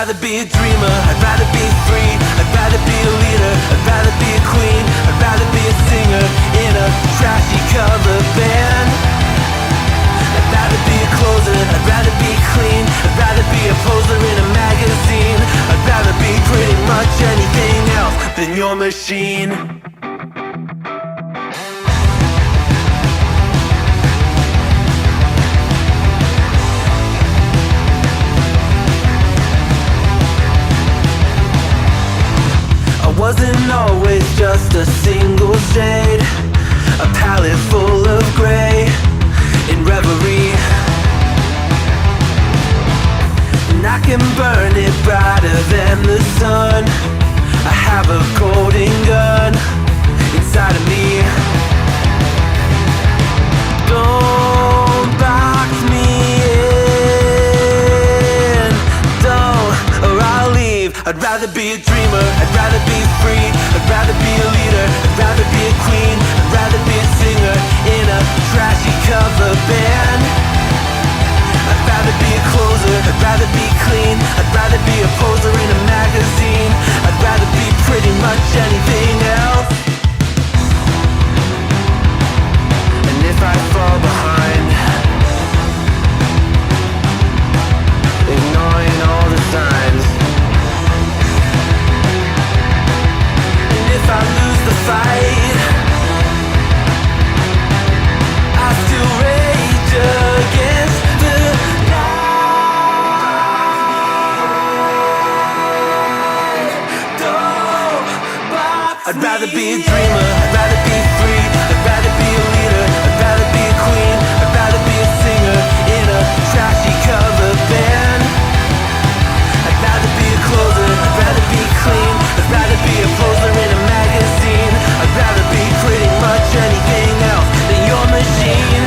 rather be a dreamer, I'd rather be free, I'd rather be a leader, I'd rather be a queen, I'd rather be a singer in a trashy cover band. I'd rather be a closer, I'd rather be clean, I'd rather be a poser in a magazine, I'd rather be pretty much anything else than your machine. Wasn't always just a single shade, a palette full of grey in reverie. And I can burn it brighter than the sun. I have a golden gun inside of me. Don't box me in, don't, or I'll leave. I'd rather be a dreamer, I'd rather be free, I'd rather be a leader, I'd rather be a queen, I'd rather be a singer in a trashy cover band. I'd rather be a closer, I'd rather be clean, I'd rather be a poser in a magazine, I'd rather be pretty much anything else. And if I fall behind, ignoring all the signs, if I lose the fight, I still rage against the night. Don't box I'd rather be a dreamer, I'd rather be free, I'd rather be a leader, I'd rather be a queen, I'd rather be a singer in a trashy cover band. I'd rather be a closer, I'd rather be clean, I'd rather be a poser in a magazine, I'd rather be pretty much anything else than your machine.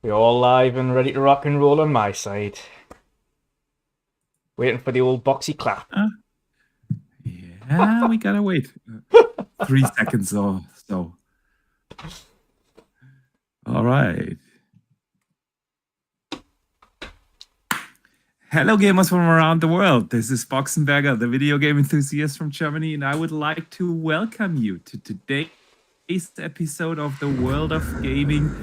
We're all live and ready to rock and roll on my side. Waiting for the old boxy clap. Yeah, we gotta wait 3 seconds or so. All right. Hello, gamers from around the world. This is Boxenberger, the video game enthusiast from Germany, and I would like to welcome you to today's episode of the World of Gaming.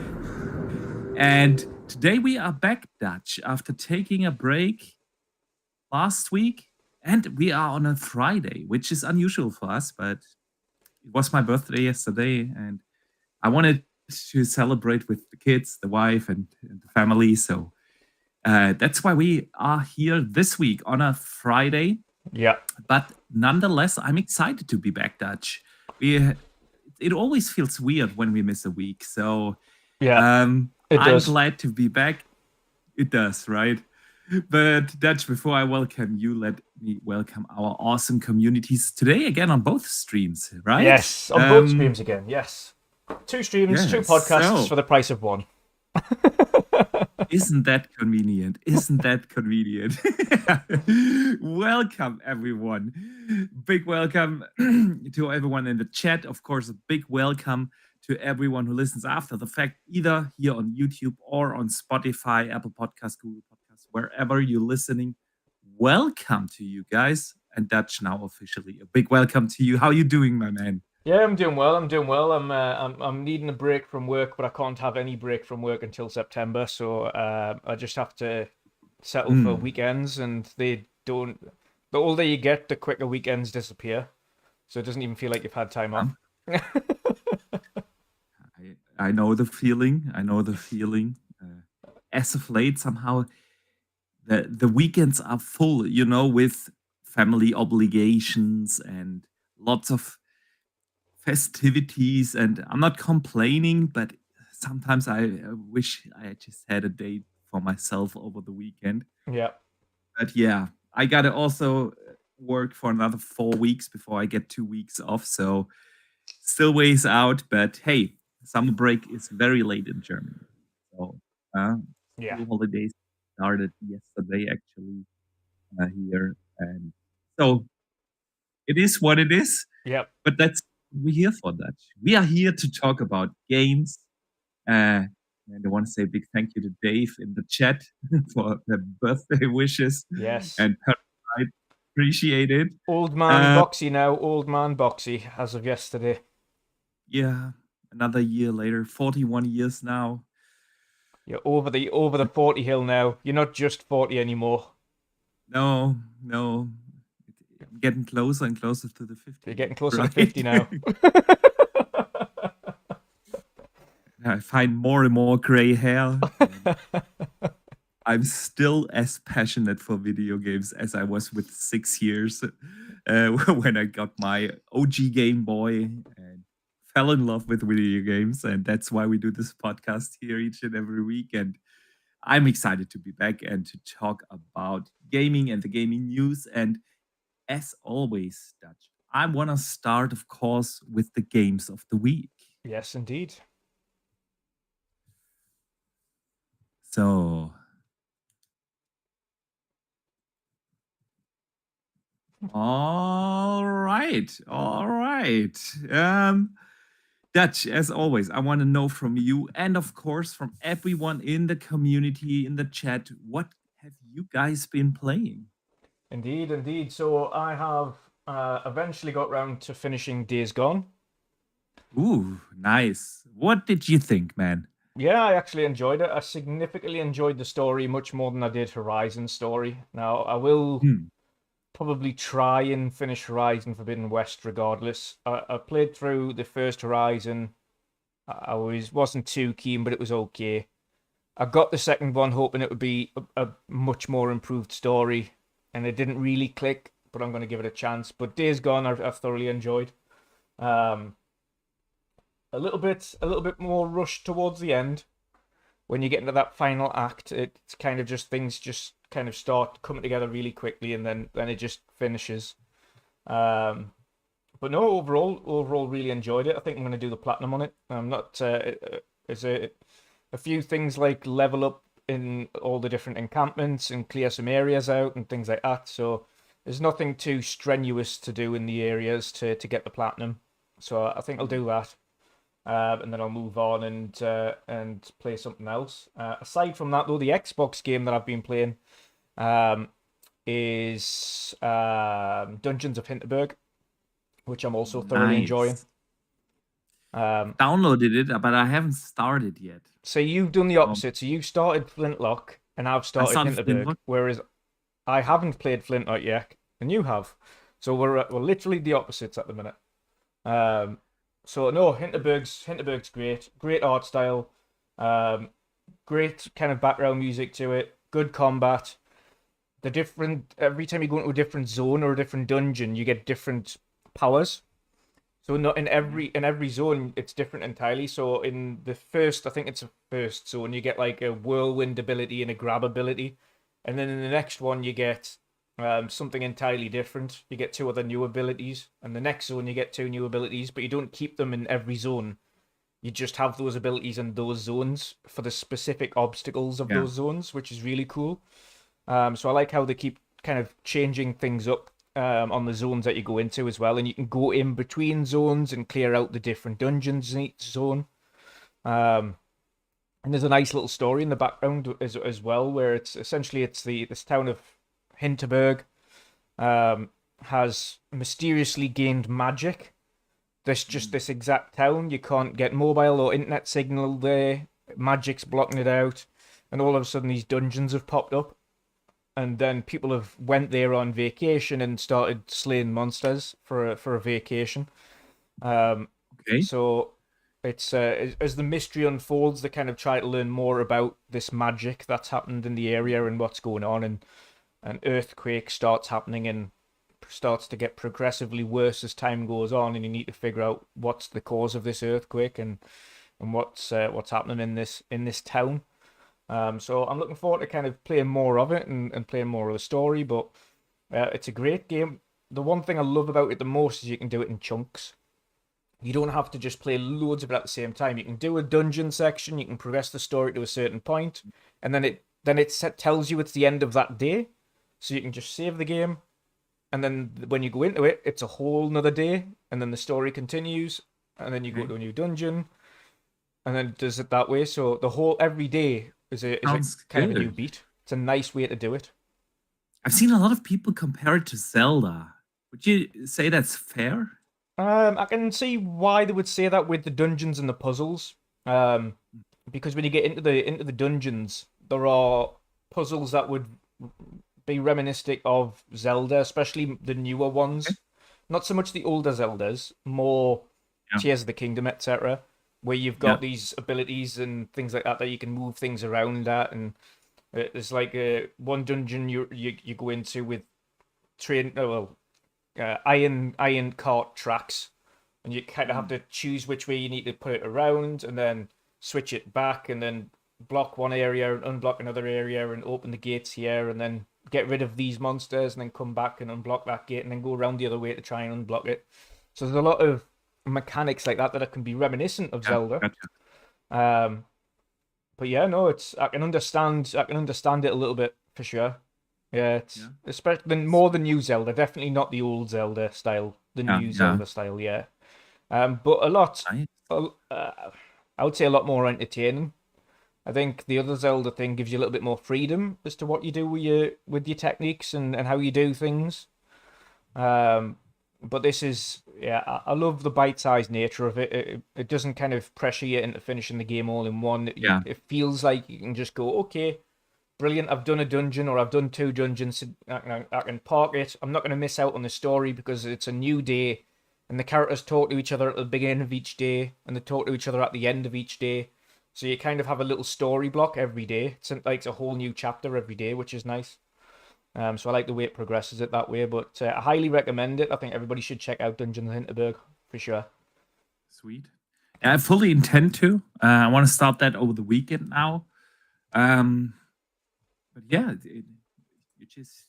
And today we are back, Dutch, after taking a break last week. And we are on a Friday, which is unusual for us, but it was my birthday yesterday. And I wanted to celebrate with the kids, the wife, and the family. So that's why we are here this week on a Friday. Yeah. But nonetheless, I'm excited to be back, Dutch. It always feels weird when we miss a week. So yeah. I'm glad to be back. It does, right? But Dutch, before I welcome you, let me welcome our awesome communities today again on both streams, right? Yes, on both streams again, yes. 2 streams, 2 podcasts for the price of 1. Isn't that convenient? Isn't that convenient? Welcome, everyone. Big welcome to everyone in the chat. Of course, a big welcome to everyone who listens after the fact, either here on YouTube or on Spotify, Apple Podcasts, Google Podcasts, wherever you're listening. Welcome to you guys. And Dutch, now officially a big welcome to you. How are you doing, my man? Yeah, I'm doing well. I'm needing a break from work, but I can't have any break from work until September. So I just have to settle for weekends, and they don't. The older you get, the quicker weekends disappear. So it doesn't even feel like you've had time off. I know the feeling. As of late, somehow the weekends are full, with family obligations and lots of festivities. And I'm not complaining, but sometimes I wish I just had a day for myself over the weekend. Yeah. But yeah, I gotta also work for another 4 weeks before I get 2 weeks off. So still ways out. But hey, summer break is very late in Germany. So Yeah. school holidays started yesterday actually here, and so it is what it is. Yep. But we're here for that. We are here to talk about games. And I want to say a big thank you to Dave in the chat for the birthday wishes. Yes. And I appreciate it. Old man Boxy now. Old man Boxy as of yesterday. Yeah, another year later, 41 years now. You're over the 40 hill now. You're not just 40 anymore. No. I'm getting closer and closer to the 50. You're getting closer to 50 now. I find more and more gray hair. I'm still as passionate for video games as I was with 6 years when I got my OG Game Boy and fell in love with video games. And that's why we do this podcast here each and every week. And I'm excited to be back and to talk about gaming and the gaming news. And as always, Dutch, I want to start, of course, with the games of the week. Yes, indeed. So, all right. Dutch, as always, I want to know from you and, of course, from everyone in the community, in the chat, what have you guys been playing? Indeed. So I have eventually got round to finishing Days Gone. Ooh, nice. What did you think, man? Yeah, I actually enjoyed it. I significantly enjoyed the story much more than I did Horizon's story. Now, I will probably try and finish Horizon Forbidden West regardless. I played through the first Horizon. I wasn't too keen, but it was okay. I got the second one hoping it would be a much more improved story, and it didn't really click, but I'm going to give it a chance. But Days Gone I've thoroughly enjoyed. A little bit more rushed towards the end. When you get into that final act, it's kind of just things just kind of start coming together really quickly, and then it just finishes. But no, overall, really enjoyed it. I think I'm going to do the platinum on it. I'm not. There's a few things like level up in all the different encampments and clear some areas out and things like that. So there's nothing too strenuous to do in the areas to get the platinum. So I think I'll do that. And then I'll move on and play something else. Aside from that, though, the Xbox game that I've been playing is Dungeons of Hinterberg, which I'm also thoroughly enjoying. Downloaded it, but I haven't started yet. So you've done the opposite. So you started Flintlock, and I've started Hinterberg, whereas I haven't played Flintlock yet, and you have. So we're literally the opposites at the minute. So no, Hinterberg's great art style, great kind of background music to it, good combat. Every time you go into a different zone or a different dungeon, you get different powers. So not in every zone it's different entirely. So in the first, I think it's the first zone, you get like a whirlwind ability and a grab ability, and then in the next one you get something entirely different. You get 2 other new abilities, and the next zone you get 2 new abilities, but you don't keep them in every zone. You just have those abilities in those zones for the specific obstacles of those zones, which is really cool. So I like how they keep kind of changing things up on the zones that you go into as well, and you can go in between zones and clear out the different dungeons in each zone. And there's a nice little story in the background as well, where it's this town of Hinterberg has mysteriously gained magic. There's just this exact town. You can't get mobile or internet signal there. Magic's blocking it out. And all of a sudden these dungeons have popped up. And then people have went there on vacation and started slaying monsters for a vacation. Okay. So it's as the mystery unfolds, they kind of try to learn more about this magic that's happened in the area and what's going on, and an earthquake starts happening and starts to get progressively worse as time goes on, and you need to figure out what's the cause of this earthquake and what's happening in this town. So I'm looking forward to kind of playing more of it and playing more of the story. But it's a great game. The one thing I love about it the most is you can do it in chunks. You don't have to just play loads of it at the same time. You can do a dungeon section. You can progress the story to a certain point, and then it tells you it's the end of that day. So you can just save the game, and then when you go into it, it's a whole nother day, and then the story continues, and then you go to a new dungeon, and then it does it that way. So the whole every day is a Sounds kind of a new good. beat. It's a nice way to do it. I've seen a lot of people compare it to Zelda. Would you say that's fair? I can see why they would say that with the dungeons and the puzzles. Because when you get into the dungeons, there are puzzles that would be reminiscent of Zelda, especially the newer ones. Not so much the older Zeldas, more Yeah. Tears of the Kingdom, etc., where you've got these abilities and things like that that you can move things around at, and there's like one dungeon you go into with iron cart tracks, and you kind of have to choose which way you need to put it around, and then switch it back, and then block one area and unblock another area, and open the gates here, and then get rid of these monsters, and then come back and unblock that gate, and then go around the other way to try and unblock it. So there's a lot of mechanics like that can be reminiscent of Zelda. Gotcha. But yeah, no, I can understand it a little bit for sure. Yeah, especially more the new Zelda, definitely not the old Zelda style, the new Zelda style, yeah. But a lot, Nice. I would say a lot more entertaining. I think the other Zelda thing gives you a little bit more freedom as to what you do with your techniques and how you do things. But this is, I love the bite-sized nature of it. It doesn't kind of pressure you into finishing the game all in one. It feels like you can just go, okay, brilliant, I've done a dungeon or I've done 2 dungeons. I can park it. I'm not going to miss out on the story because it's a new day and the characters talk to each other at the beginning of each day and they talk to each other at the end of each day. So you kind of have a little story block every day. It's like a whole new chapter every day, which is nice. So I like the way it progresses it that way, but I highly recommend it. I think everybody should check out Dungeons of Hinterberg for sure. Sweet. I fully intend to. I want to start that over the weekend now. But yeah, it just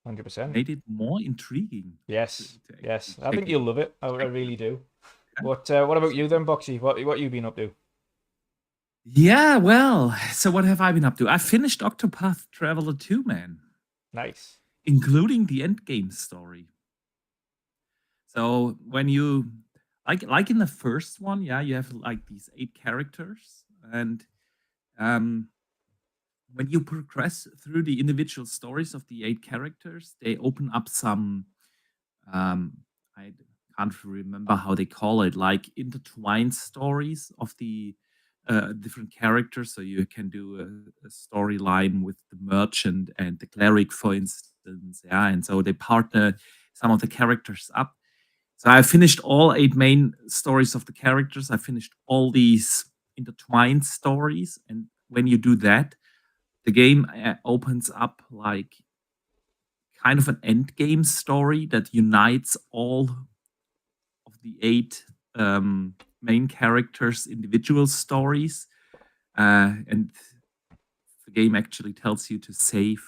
100%. made it more intriguing. Yes, yes. I check think it. you'll love it. I really do. What about you then, Boxy? What you been up to? Yeah, well, so what have I been up to? I finished Octopath Traveler 2, man, Nice. including the endgame story. So when you like in the first one, yeah, you have like these 8 characters, and when you progress through the individual stories of the 8 characters, they open up some I can't remember how they call it, like intertwined stories of the different characters. So you can do a storyline with the merchant and the cleric, for instance. Yeah, and so they partner some of the characters up. So I finished all 8 main stories of the characters. I finished all these intertwined stories, and when you do that, the game opens up like kind of an end game story that unites all of the 8 main characters' individual stories, and the game actually tells you to save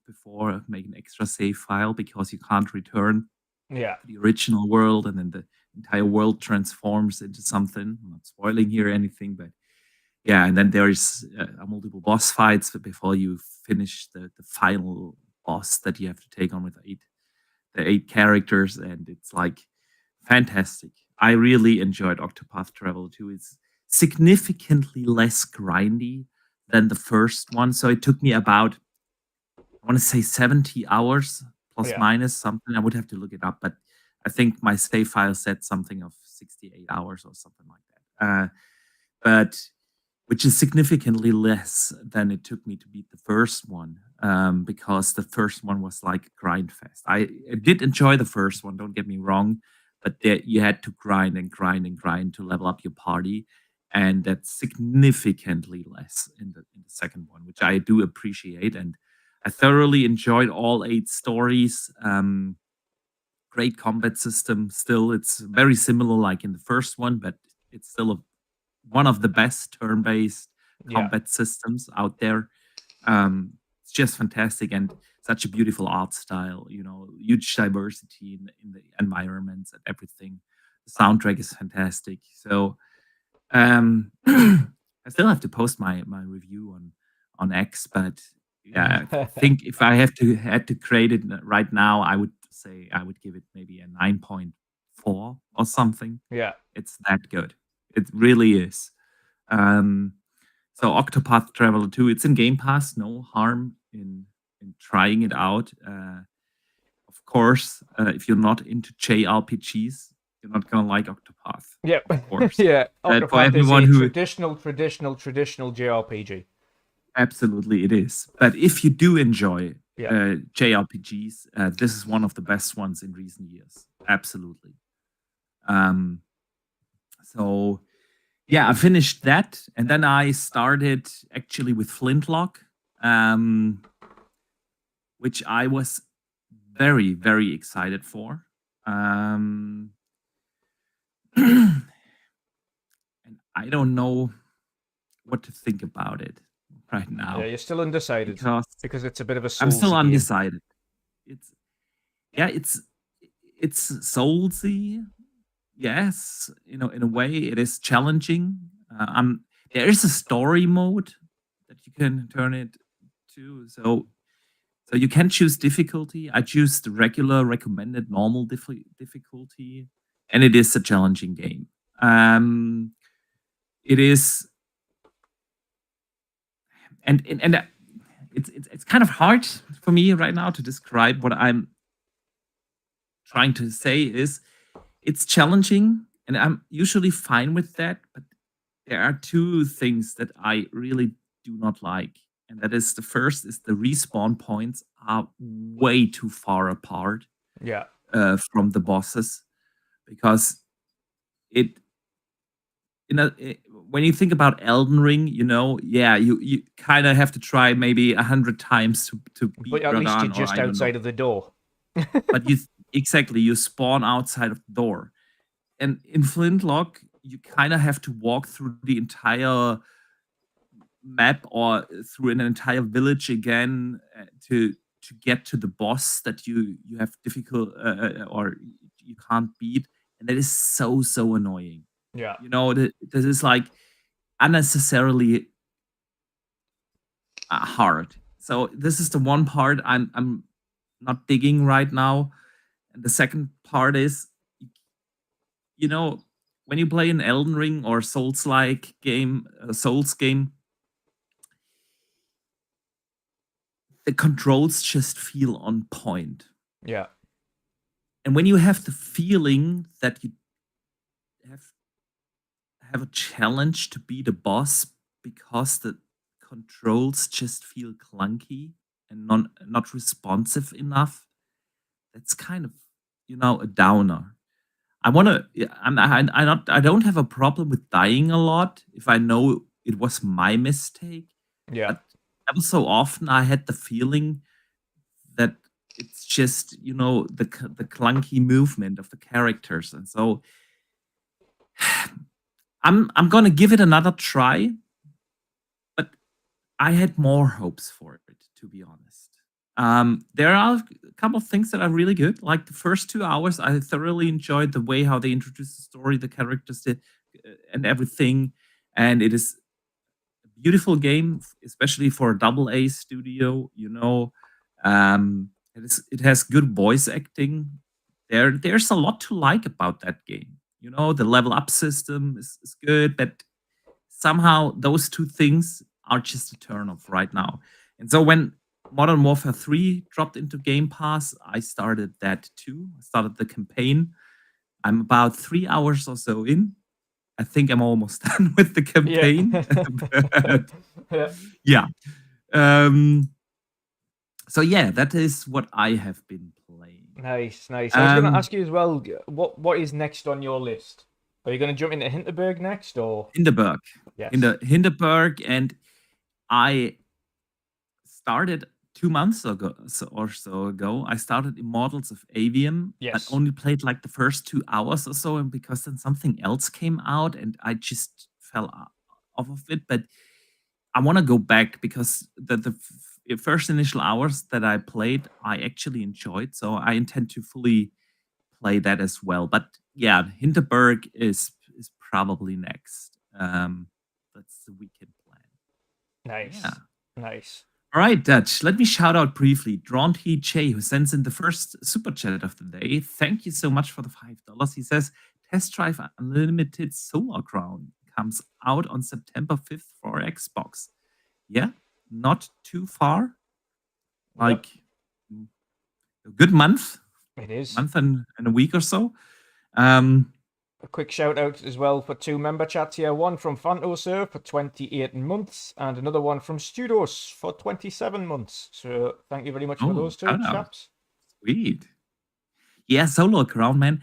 before make an extra save file because you can't return Yeah. to the original world, and then the entire world transforms into something. I'm not spoiling here or anything, but yeah, and then there's multiple boss fights before you finish the final boss that you have to take on with the 8 characters, and it's like fantastic. I really enjoyed Octopath Traveler 2. It's significantly less grindy than the first one, so it took me about, I want to say 70 hours plus minus something. I would have to look it up, but I think my save file said something of 68 hours or something like that. But which is significantly less than it took me to beat the first one, because the first one was like grind fest. I did enjoy the first one, don't get me wrong, but you had to grind and grind and grind to level up your party, and that's significantly less in the second one, which I do appreciate, and I thoroughly enjoyed all 8 stories. Great combat system. Still, it's very similar like in the first one, but it's still one of the best turn-based combat systems out there. It's just fantastic and such a beautiful art style. Huge diversity in the environments and everything. The soundtrack is fantastic. So I still have to post my review on X, but yeah, I think if I had to create it right now, I would say I would give it maybe a 9.4 or something. Yeah. It's that good. It really is. So Octopath Traveler 2, it's in Game Pass. No harm in trying it out. Of course, if you're not into JRPGs, you're not gonna like Octopath. Yeah. Of course. Yeah. For Octopath is everyone a who traditional JRPG. absolutely it is. But if you do enjoy Yeah. JRPGs, this is one of the best ones in recent years. Absolutely. So yeah, I finished that, and then I started actually with Flintlock, which I was very, very excited for. And I don't know what to think about it right now. Yeah, you're still undecided because it's a bit of a I'm still Soulsy game. undecided. It's Soulsy. Yes, in a way, it is challenging. There is a story mode that you can turn it to. So you can choose difficulty. I choose the regular, recommended, normal difficulty, and it is a challenging game. It is, and it's kind of hard for me right now to describe what I'm trying to say. Is it's challenging, and I'm usually fine with that, but there are two things that I really do not like. And that is, the first is the respawn points are way too far apart from the bosses, because when you think about Elden Ring, you kind of have to try maybe 100 times to beat But at Radahn, least you're just outside of the door. But you spawn outside of the door. And in Flintlock, you kind of have to walk through the entire map or through an entire village again to get to the boss that you have difficult or you can't beat, and that is so annoying. Yeah. This is like unnecessarily hard. So this is the one part I'm not digging right now. And the second part is, when you play an Elden Ring or Souls-like game, Souls game, the controls just feel on point. Yeah. And when you have the feeling that you have a challenge to beat a boss because the controls just feel clunky and not responsive enough, that's kind of a downer. I don't have a problem with dying a lot if I know it was my mistake. Yeah. But ever so often I had the feeling that it's just the clunky movement of the characters, and so I'm gonna give it another try, but I had more hopes for it, to be honest. There are a couple of things that are really good. Like the first 2 hours, I thoroughly enjoyed the way how they introduced the story, the characters, and everything. And it is a beautiful game, especially for a AA studio. It has good voice acting. There's a lot to like about that game. The level up system is good, but somehow those two things are just a turn off right now. And so when Modern Warfare 3 dropped into Game Pass, I started that too. I started the campaign. I'm about 3 hours or so in. I think I'm almost done with the campaign. Yeah. So yeah, that is what I have been playing. Nice. I was going to ask you as well, what is next on your list? Are you going to jump into Hinterberg next, or Hinterberg? Yes. Hinterberg, and I started 2 months ago or so ago. I started Immortals of Avium. Yes. I only played like the first 2 hours or so, and because then something else came out, and I just fell off of it. But I want to go back because the first initial hours that I played, I actually enjoyed. So I intend to fully play that as well. But yeah, Hinterberg is probably next. That's the weekend plan. Nice. Yeah. Nice. All right, Dutch. Let me shout out briefly Dronty J, who sends in the first super chat of the day. Thank you so much for the $5. He says, Test Drive Unlimited Solar Crown comes out on September 5th for Xbox. Yeah, not too far. Like a good month. It is. Month and a week or so. A quick shout out as well for 2 member chats here. One from Fantoser for 28 months, and another one from Studos for 27 months. So thank you very much for those 2 chaps. Sweet. Yeah, Solo Crown, man.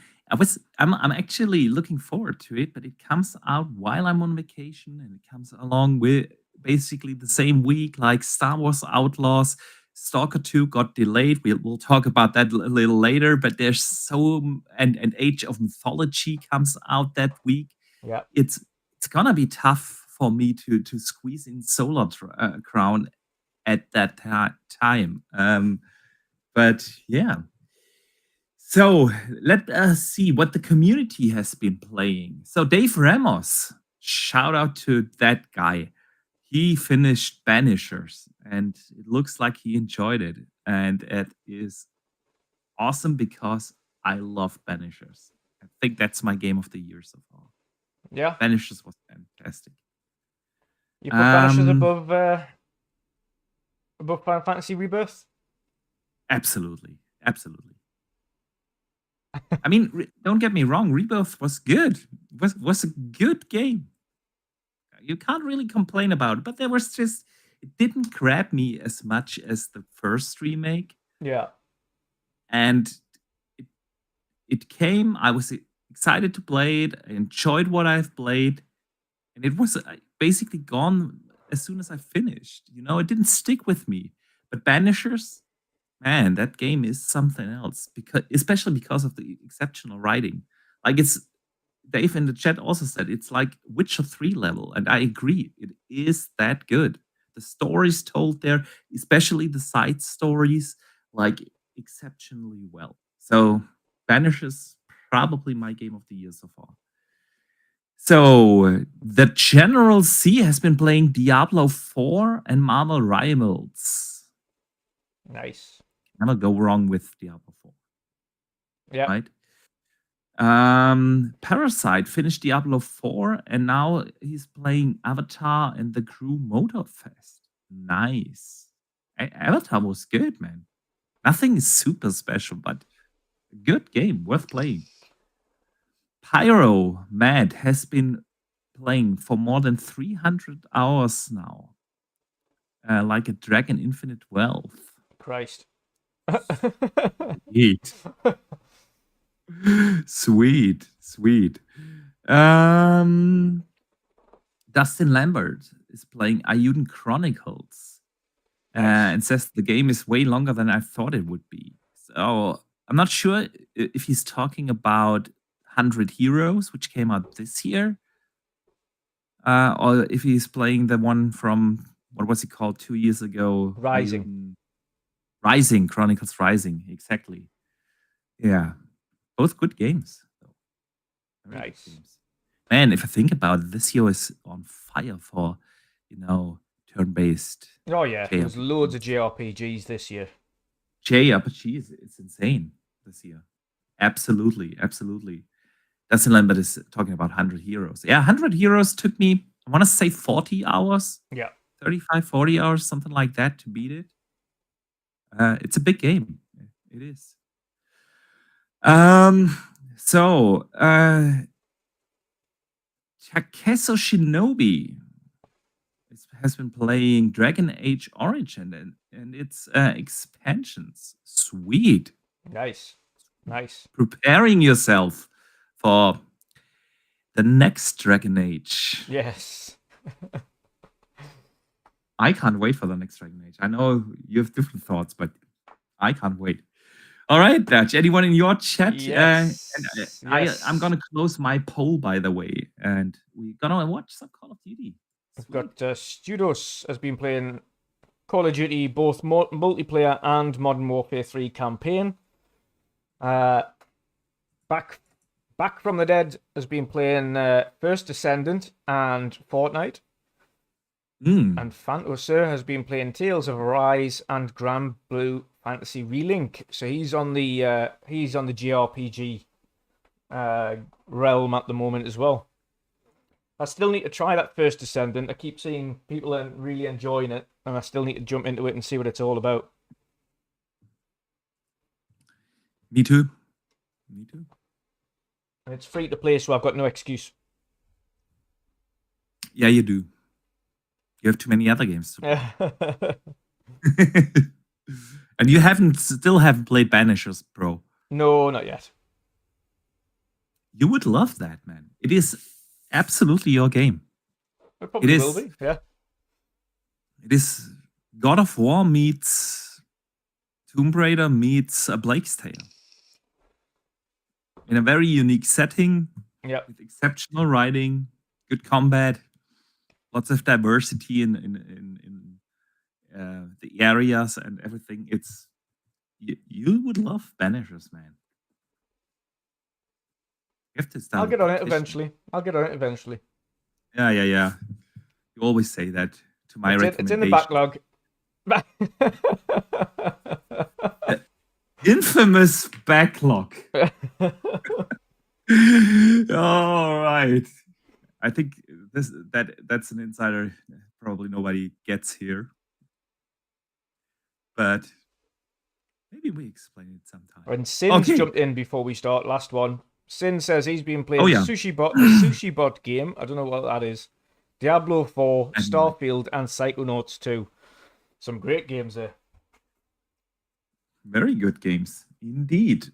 I'm actually looking forward to it, but it comes out while I'm on vacation, and it comes along with basically the same week like Star Wars Outlaws. Stalker 2 got delayed. We'll talk about that a little later, but there's and Age of Mythology comes out that week. Yeah. It's gonna be tough for me to squeeze in Solar Crown at that time. But yeah. So let us see what the community has been playing. So Dave Ramos, shout out to that guy. He finished Banishers, and it looks like he enjoyed it. And it is awesome because I love Banishers. I think that's my game of the year so far. Yeah. Banishers was fantastic. You put Banishers above Final Fantasy Rebirth? Absolutely. Absolutely. I mean, don't get me wrong, Rebirth was good. Was a good game. You can't really complain about it, but there was just it didn't grab me as much as the first remake. Yeah. And it came, I was excited to play it, I enjoyed what I've played, and it was basically gone as soon as I finished. You know, it didn't stick with me. But Banishers, man, that game is something else, especially because of the exceptional writing. Like it's Dave in the chat also said it's like Witcher 3 level, and I agree. It is that good. The stories told there, especially the side stories, like exceptionally well. So Banishers probably my game of the year so far. So the General C has been playing Diablo 4 and Marvel Rivals. Nice. Never go wrong with Diablo 4. Yeah. Right? Parasite finished Diablo 4 and now he's playing Avatar and the Crew Motorfest. Nice. Avatar was good, man. Nothing is super special, but a good game, worth playing. Pyro Mad has been playing for more than 300 hours now. Like a Dragon Infinite Wealth. Christ. Sweet. Sweet. Dustin Lambert is playing Ayuden Chronicles and says the game is way longer than I thought it would be. So I'm not sure if he's talking about 100 Heroes, which came out this year, or if he's playing the one from, what was it called 2 years ago? Rising. Chronicles Rising, exactly. Yeah. Both good games. Nice. Games. Man, if I think about it, this year is on fire for, turn-based. Oh, yeah. There's loads of JRPGs this year. JRPGs, it's insane this year. Absolutely. Dustin Lambert is talking about 100 Heroes. Yeah, 100 Heroes took me, I want to say 40 hours. Yeah. 35, 40 hours, something like that to beat it. It's a big game. It is. So Takeso Shinobi has been playing Dragon Age Origin and its expansions. Sweet. Nice. Preparing yourself for the next Dragon Age. Yes. I can't wait for the next Dragon Age. I know you have different thoughts, but I can't wait. All right, Dutch. Anyone in your chat? Yes. I'm gonna close my poll, by the way, and we're gonna watch some Call of Duty. We've got Studos has been playing Call of Duty, both multiplayer and Modern Warfare 3 campaign. Back from the Dead has been playing First Descendant and Fortnite. And Phantosir has been playing Tales of Arise and Grand Blue Fantasy Relink. So he's on the JRPG realm at the moment as well. I still need to try that First Descendant. I keep seeing people are really enjoying it, and I still need to jump into it and see what it's all about. Me too. And it's free to play, so I've got no excuse. Yeah, you do. You have too many other games to play. And you still haven't played Banishers, bro. No, not yet. You would love that, man. It is absolutely your game. It probably will be, yeah. It is God of War meets Tomb Raider meets A Plague's Tale. In a very unique setting, with exceptional writing, good combat, lots of diversity in the areas and everything. It's you would love Banishers, man. You have to start. I'll get on it eventually. Yeah. You always say that to my recommendation. It's in the backlog. Infamous backlog. All right. I think that's an insider probably nobody gets here. But maybe we explain it sometime. And Sin's jumped in before we start. Last one. Sin says he's been playing the Sushi Bot game. I don't know what that is. Diablo 4, Starfield, and Psychonauts 2. Some great games there. Very good games. Indeed.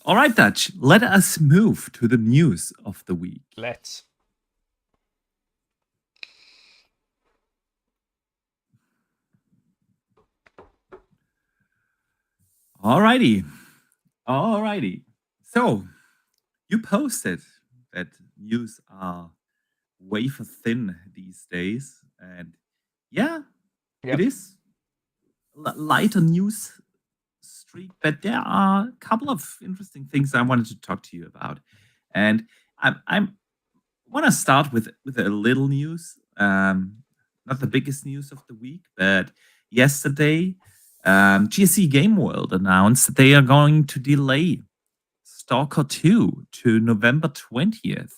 All right, Dutch. Let us move to the news of the week. Let's. Alrighty. So, you posted that news are wafer thin these days, and it is lighter news streak, but there are a couple of interesting things I wanted to talk to you about, and I want to start with a little news, not the biggest news of the week, but yesterday, GoesseN Game World announced that they are going to delay Stalker 2 to November 20th.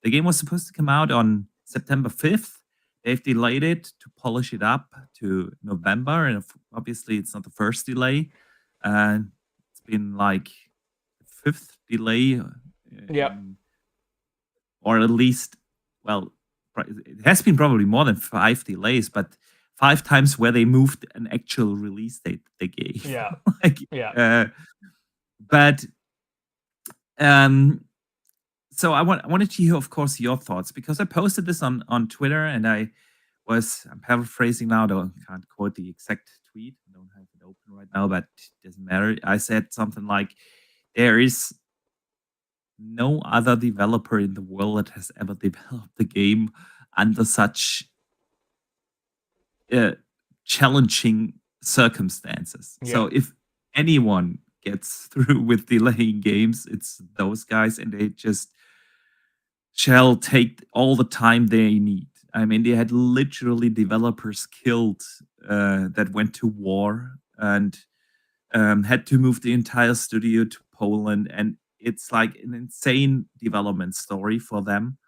The game was supposed to come out on September 5th. They've delayed it to polish it up to November, and obviously it's not the first delay. It's been like the fifth delay. Or at least, well, it has been probably more than 5 delays, but 5 times where they moved an actual release date they gave. So I wanted to hear, of course, your thoughts, because I posted this on Twitter, and I'm paraphrasing now, though I can't quote the exact tweet. I don't have it open right now, but it doesn't matter. I said something like, there is no other developer in the world that has ever developed the game under such challenging circumstances. So if anyone gets through with delaying games, it's those guys, and they just shall take all the time they need. I mean, they had literally developers killed that went to war and had to move the entire studio to Poland, and it's like an insane development story for them.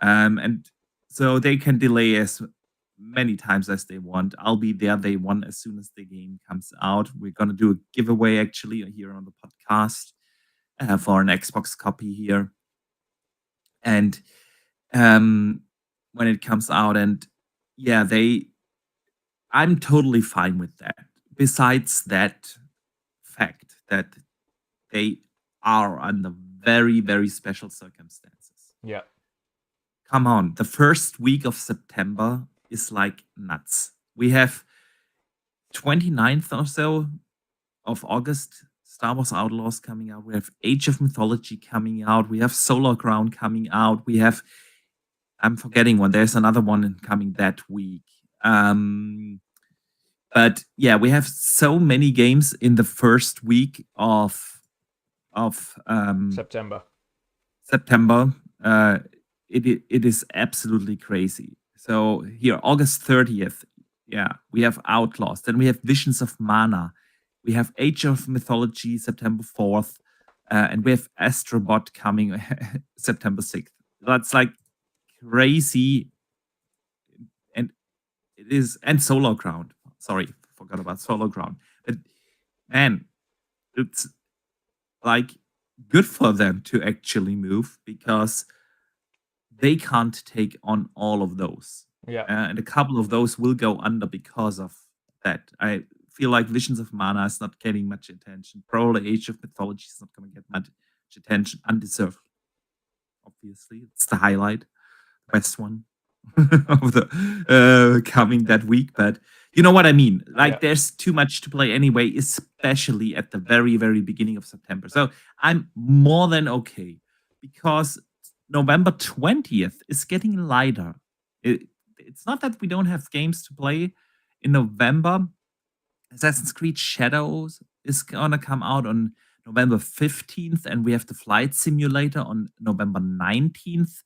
And so they can delay as many times as they want. I'll be there day one as soon as the game comes out. We're going to do a giveaway actually here on the podcast for an Xbox copy here. And when it comes out, and I'm totally fine with that. Besides that fact that they are under very, very special circumstances. Yeah. Come on. The first week of September is like nuts. We have 29th or so of August, Star Wars Outlaws coming out. We have Age of Mythology coming out. We have Solar Ground coming out. We have I'm forgetting one. There's another one coming that week. But yeah, we have so many games in the first week of September. September. It is absolutely crazy. So here, August 30th, yeah, we have Outlaws. Then we have Visions of Mana. We have Age of Mythology, September 4th. And we have Astrobot coming September 6th. That's like crazy. And it is, and Solar Ground. Sorry, forgot about Solar Ground. But man, it's like good for them to actually move because they can't take on all of those. Yeah. And a couple of those will go under because of that. I feel like Visions of Mana is not getting much attention. Probably Age of Mythology is not going to get much attention. Undeserved. Obviously, it's the highlight, best one of the coming that week. But you know what I mean? Like, Yeah. there's too much to play anyway, especially at the very, very beginning of September. So I'm more than okay because November 20th is getting lighter. It's not that we don't have games to play in November. Assassin's Creed Shadows is gonna come out on November 15th, and we have the Flight Simulator on November 19th.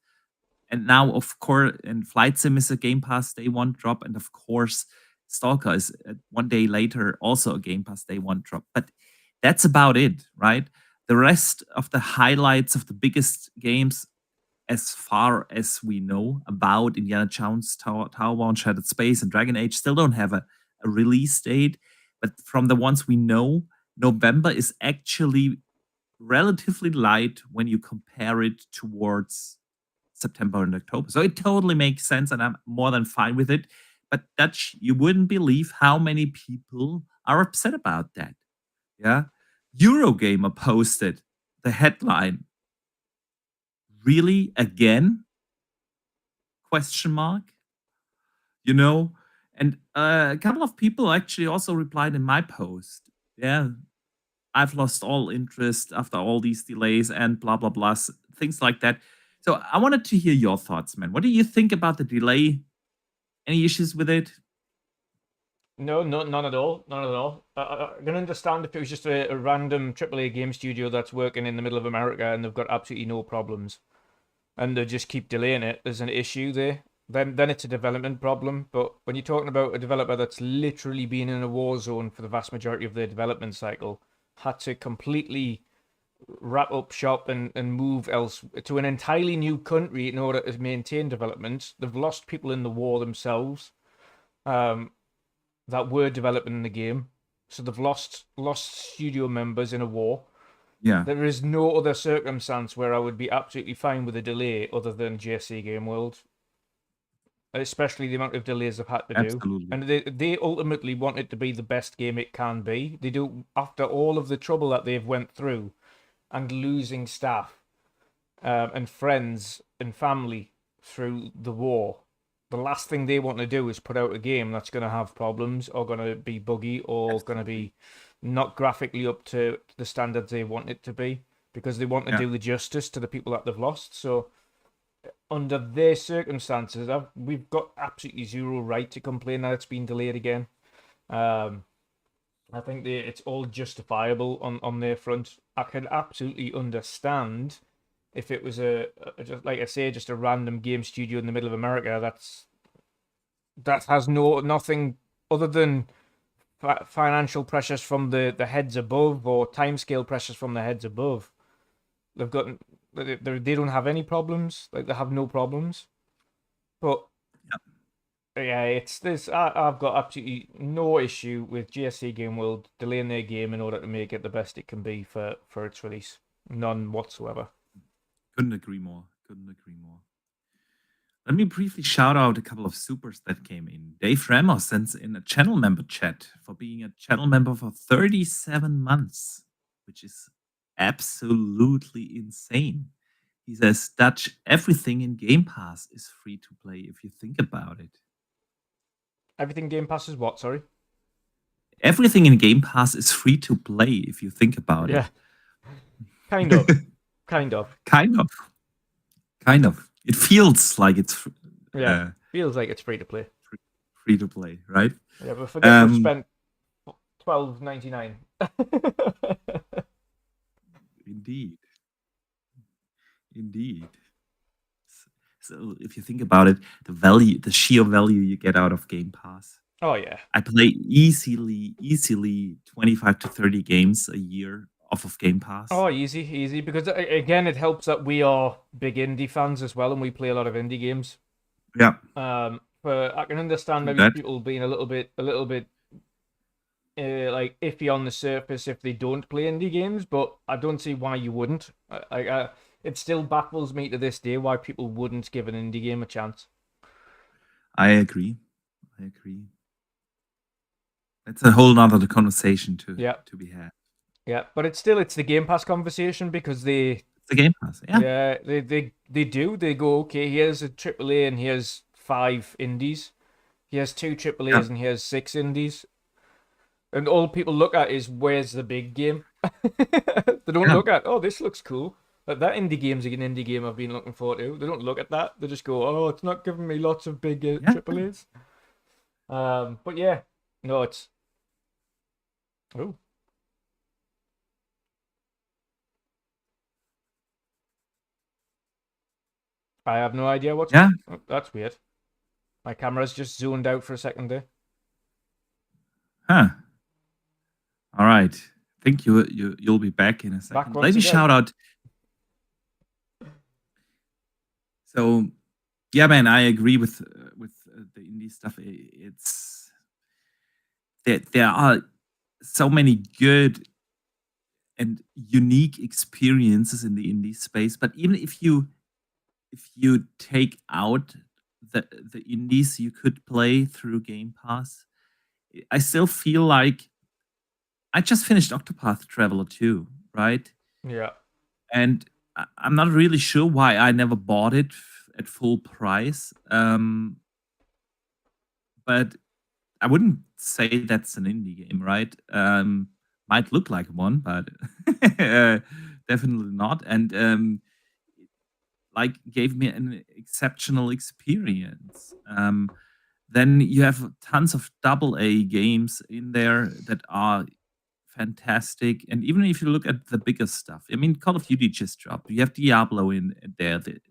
And now, of course, and Flight Sim is a Game Pass Day 1 drop, and of course, Stalker is 1 day later also a Game Pass Day 1 drop. But that's about it, right? The rest of the highlights of the biggest games, as far as we know about Indiana Jones, Tower and Shattered Space, and Dragon Age, still don't have a release date. But from the ones we know, November is actually relatively light when you compare it towards September and October. So it totally makes sense, and I'm more than fine with it. But Dutch, you wouldn't believe how many people are upset about that. Yeah. Eurogamer posted the headline. Really again? Question mark. You know, and a couple of people actually also replied in my post. Yeah, I've lost all interest after all these delays and blah blah blah, things like that. So I wanted to hear your thoughts, man. What do you think about the delay? Any issues with it? No, none at all. None at all. I can understand if it was just a random AAA game studio that's working in the middle of America and they've got absolutely no problems, and they just keep delaying it. There's an issue there. Then it's a development problem. But when you're talking about a developer that's literally been in a war zone for the vast majority of their development cycle, had to completely wrap up shop and move else to an entirely new country in order to maintain development. They've lost people in the war themselves. That were developing the game, so they've lost studio members in a war. Yeah. There is no other circumstance where I would be absolutely fine with a delay other than GoesseN Game World, especially the amount of delays they've had to do. Absolutely. And they ultimately want it to be the best game it can be. They do, after all of the trouble that they've went through and losing staff and friends and family through the war. The last thing they want to do is put out a game that's going to have problems or going to be buggy or going to be not graphically up to the standards they want it to be, because they want to do the justice to the people that they've lost. So under their circumstances, we've got absolutely zero right to complain that it's been delayed again. I think it's all justifiable on their front. I can absolutely understand if it was just like I say, just a random game studio in the middle of America that has nothing other than financial pressures from the heads above or timescale pressures from the heads above. They don't have any problems. Like, they have no problems. But yeah, it's this. I've got absolutely no issue with GoesseN Game World delaying their game in order to make it the best it can be for its release. None whatsoever. Couldn't agree more. Let me briefly shout out a couple of supers that came in. Dave Ramos sends in a channel member chat for being a channel member for 37 months, which is absolutely insane. He says, Dutch, everything in Game Pass is free to play if you think about it. Everything Game Pass is what, sorry? Everything in Game Pass is free to play if you think about it. Yeah. Kind of. Kind of. Kind of. It feels like it's Yeah, feels like it's free to play. free to play, right? Yeah, but forget we've spent $12.99. Indeed. Indeed. So if you think about it, the sheer value you get out of Game Pass. Oh yeah. I play easily 25 to 30 games a year off of Game Pass. Oh, easy. Because again, it helps that we are big indie fans as well, and we play a lot of indie games. Yeah. But I can understand maybe people being a little bit like iffy on the surface if they don't play indie games, but I don't see why you wouldn't. It still baffles me to this day why people wouldn't give an indie game a chance. I agree. It's a whole nother conversation to be had. Yeah, but it's the Game Pass conversation because it's the Game Pass. Yeah. Yeah, they go, okay, here's a AAA and here's 5 indies. Here's 2 AAAs and here's 6 indies. And all people look at is where's the big game. They don't look at, oh, this looks cool. But that indie game's an indie game I've been looking forward to. They don't look at that. They just go, oh, it's not giving me lots of big AAAs. But yeah, no, it's. Oh. I have no idea what's. Yeah. Oh, that's weird. My camera's just zoned out for a second there. Huh. All right. I think you'll be back in a second. Let me shout out. So, yeah, man, I agree with the indie stuff. It's there are so many good and unique experiences in the indie space. But even if you take out the indies you could play through Game Pass, I still feel like I just finished Octopath Traveler 2, right? Yeah. And I'm not really sure why I never bought it at full price. But I wouldn't say that's an indie game, right? Might look like one, but definitely not. And like gave me an exceptional experience. Then you have tons of AA games in there that are fantastic. And even if you look at the bigger stuff, I mean, Call of Duty just dropped. You have Diablo in there that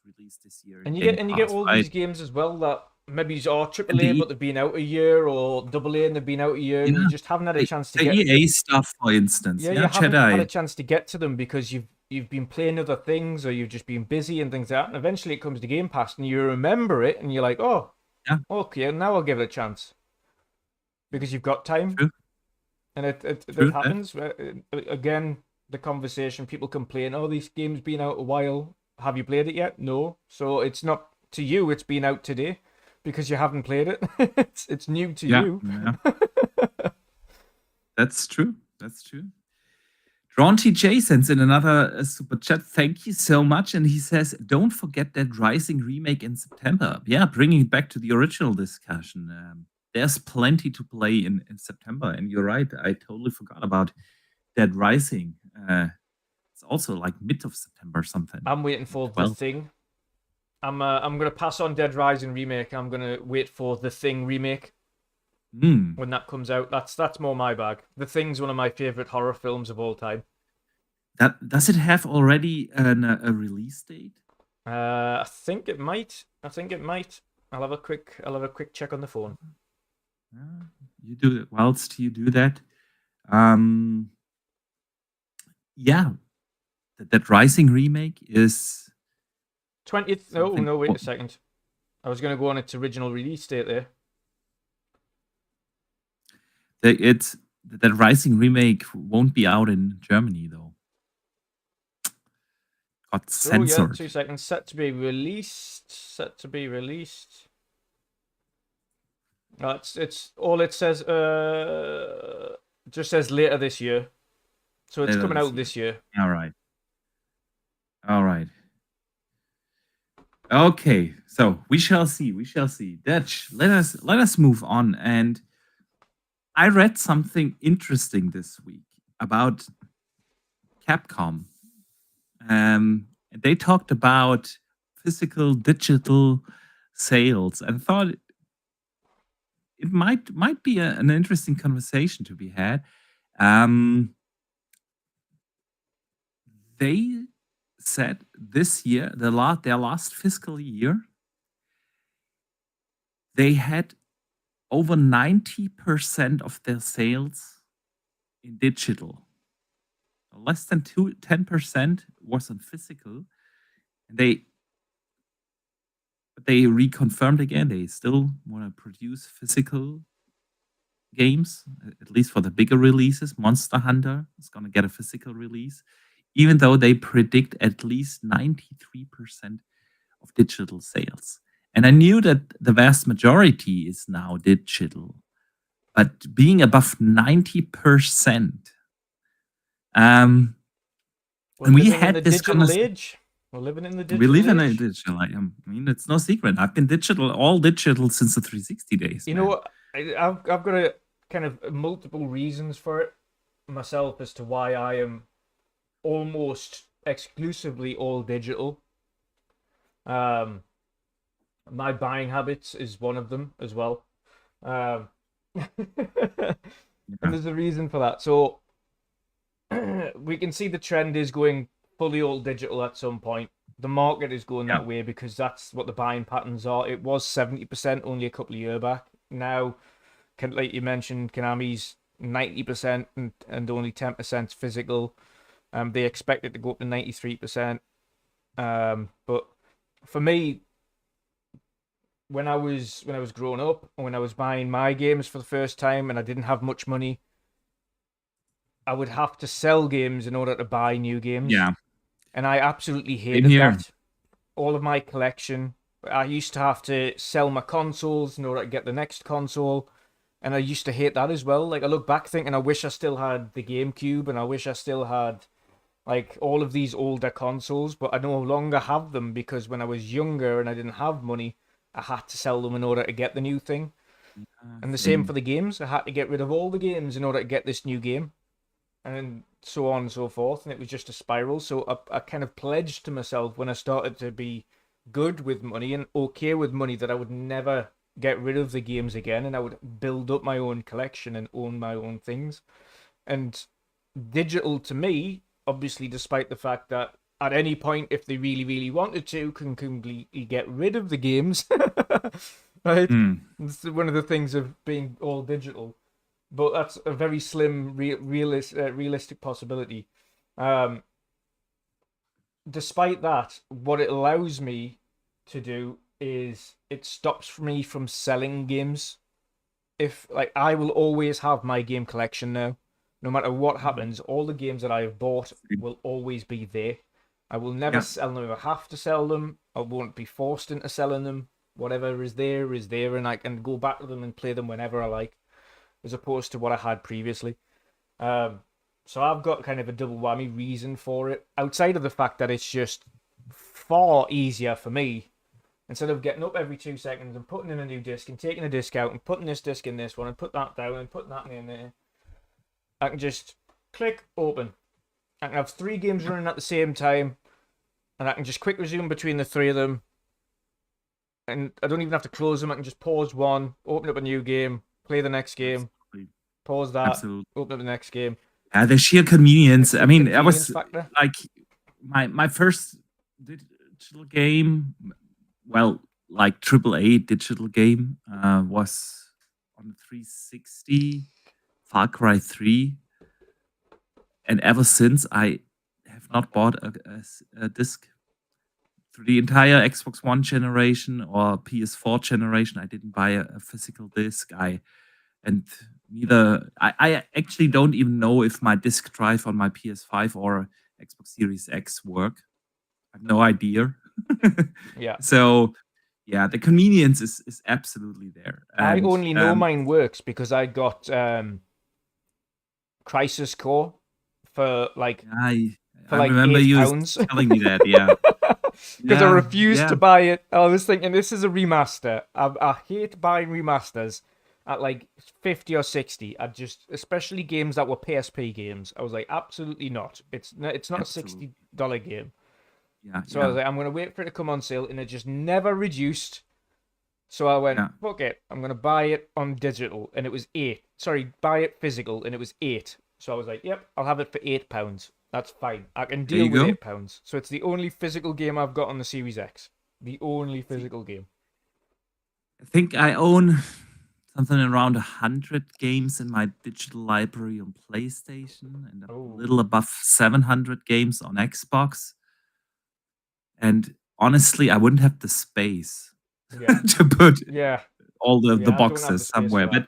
released this year. And you get all these games as well that maybe are AAA, but they've been out a year, or AA and they've been out a year, and you just haven't had a chance to get the EA stuff, for instance. Yeah, you haven't had a chance to get to them because you've been playing other things, or you've just been busy and things like that. And eventually it comes to Game Pass and you remember it and you're like, oh, okay, now I'll give it a chance. Because you've got time. True. And it happens. Again, the conversation, people complain, oh, this game's been out a while. Have you played it yet? No. So it's not to you, it's been out today because you haven't played it. It's new to you. Yeah. That's true. Drawn TJ sends in another super chat. Thank you so much. And he says, don't forget that Rising remake in September. Yeah, bringing it back to the original discussion. There's plenty to play in September. And you're right. I totally forgot about Dead Rising. It's also like mid of September or something. I'm waiting for The Thing. I'm going to pass on Dead Rising remake. I'm going to wait for The Thing remake. When that comes out, that's more my bag. The Thing's one of my favorite horror films of all time. Does it have already a release date? I think it might. I'll have a quick check on the phone. You do it whilst you do that. Yeah, that Rising remake is 20th. No, wait a second. I was going to go on its original release date there. That Rising remake won't be out in Germany though. Got censored. 2 seconds. Set to be released. It's all it says. Just says later this year, so it's coming out this year. All right. Okay, so we shall see. Dutch, let us move on. And I read something interesting this week about Capcom. They talked about physical digital sales, and thought it might be an interesting conversation to be had. They said this year, their last fiscal year, they had over 90% of their sales in digital. Less than 10% was on physical. And they reconfirmed again, they still want to produce physical games, at least for the bigger releases. Monster Hunter is going to get a physical release, even though they predict at least 93% of digital sales. And I knew that the vast majority is now digital, but being above 90%, and we had this digital age. We're living in the digital we live in a age. digital. I mean, it's no secret. I've been all digital since the 360 days. You know what? I've got a kind of multiple reasons for it myself as to why I am almost exclusively all digital. My buying habits is one of them as well. And there's a reason for that. So we can see the trend is going fully all digital at some point. The market is going that way because that's what the buying patterns are. It was 70% only a couple of years back. Now, like you mentioned, Konami's 90% and only 10% physical. They expect it to go up to 93%. But for me, when I was growing up, when I was buying my games for the first time and I didn't have much money, I would have to sell games in order to buy new games. Yeah. And I absolutely hated that. All of my collection. I used to have to sell my consoles in order to get the next console. And I used to hate that as well. Like, I look back thinking I wish I still had the GameCube and I wish I still had, like, all of these older consoles. But I no longer have them because when I was younger and I didn't have money, I had to sell them in order to get the new thing. And the same for the games. I had to get rid of all the games in order to get this new game. And so on and so forth. And it was just a spiral. So I kind of pledged to myself when I started to be good with money and okay with money that I would never get rid of the games again. And I would build up my own collection and own my own things. And digital to me, obviously, despite the fact that at any point, if they really, really wanted to, can completely get rid of the games. Right? It's one of the things of being all digital. But that's a very slim, realistic possibility. Despite that, what it allows me to do is it stops me from selling games. If, like, I will always have my game collection now. No matter what happens, all the games that I have bought will always be there. I will never sell them if I have to sell them. I won't be forced into selling them. Whatever is there, and I can go back to them and play them whenever I like, as opposed to what I had previously. So I've got kind of a double whammy reason for it, outside of the fact that it's just far easier for me. Instead of getting up every 2 seconds and putting in a new disc and taking a disc out and putting this disc in this one and put that down and putting that in there, I can just click open. I can have 3 games running at the same time, and I can just quick resume between the 3 of them. And I don't even have to close them. I can just pause one, open up a new game, play the next game, pause that, open up the next game. The sheer convenience. I mean, that was factor. Like my first digital game, well, like AAA digital game, was on the 360, Far Cry 3. And ever since, I have not bought a disc. Through the entire Xbox One generation or PS4 generation, I didn't buy a physical disc. I actually don't even know if my disc drive on my PS5 or Xbox Series X work. I have no idea. Yeah. So, yeah, the convenience is absolutely there. And, I only know mine works because I got Crisis Core for like I like remember you £8. telling me that, yeah. Because I refused to buy it. I was thinking, this is a remaster. I hate buying remasters at like 50 or 60. Especially games that were PSP games. I was like, absolutely not. It's not a $60 game. Yeah, So I was like, I'm going to wait for it to come on sale, and it just never reduced. So I went, Yeah. fuck it, I'm going to buy it on digital, and it was 8. Sorry, buy it physical, and it was 8. So I was like, yep, I'll have it for £8. That's fine. I can There deal you with go. £8. So it's the only physical game I've got on the Series X. The only physical game. I think I own something around 100 games in my digital library on PlayStation and a Oh, little above 700 games on Xbox. And honestly, I wouldn't have the space yeah. to put Yeah. all the Yeah, I don't have the boxes space somewhere. for that.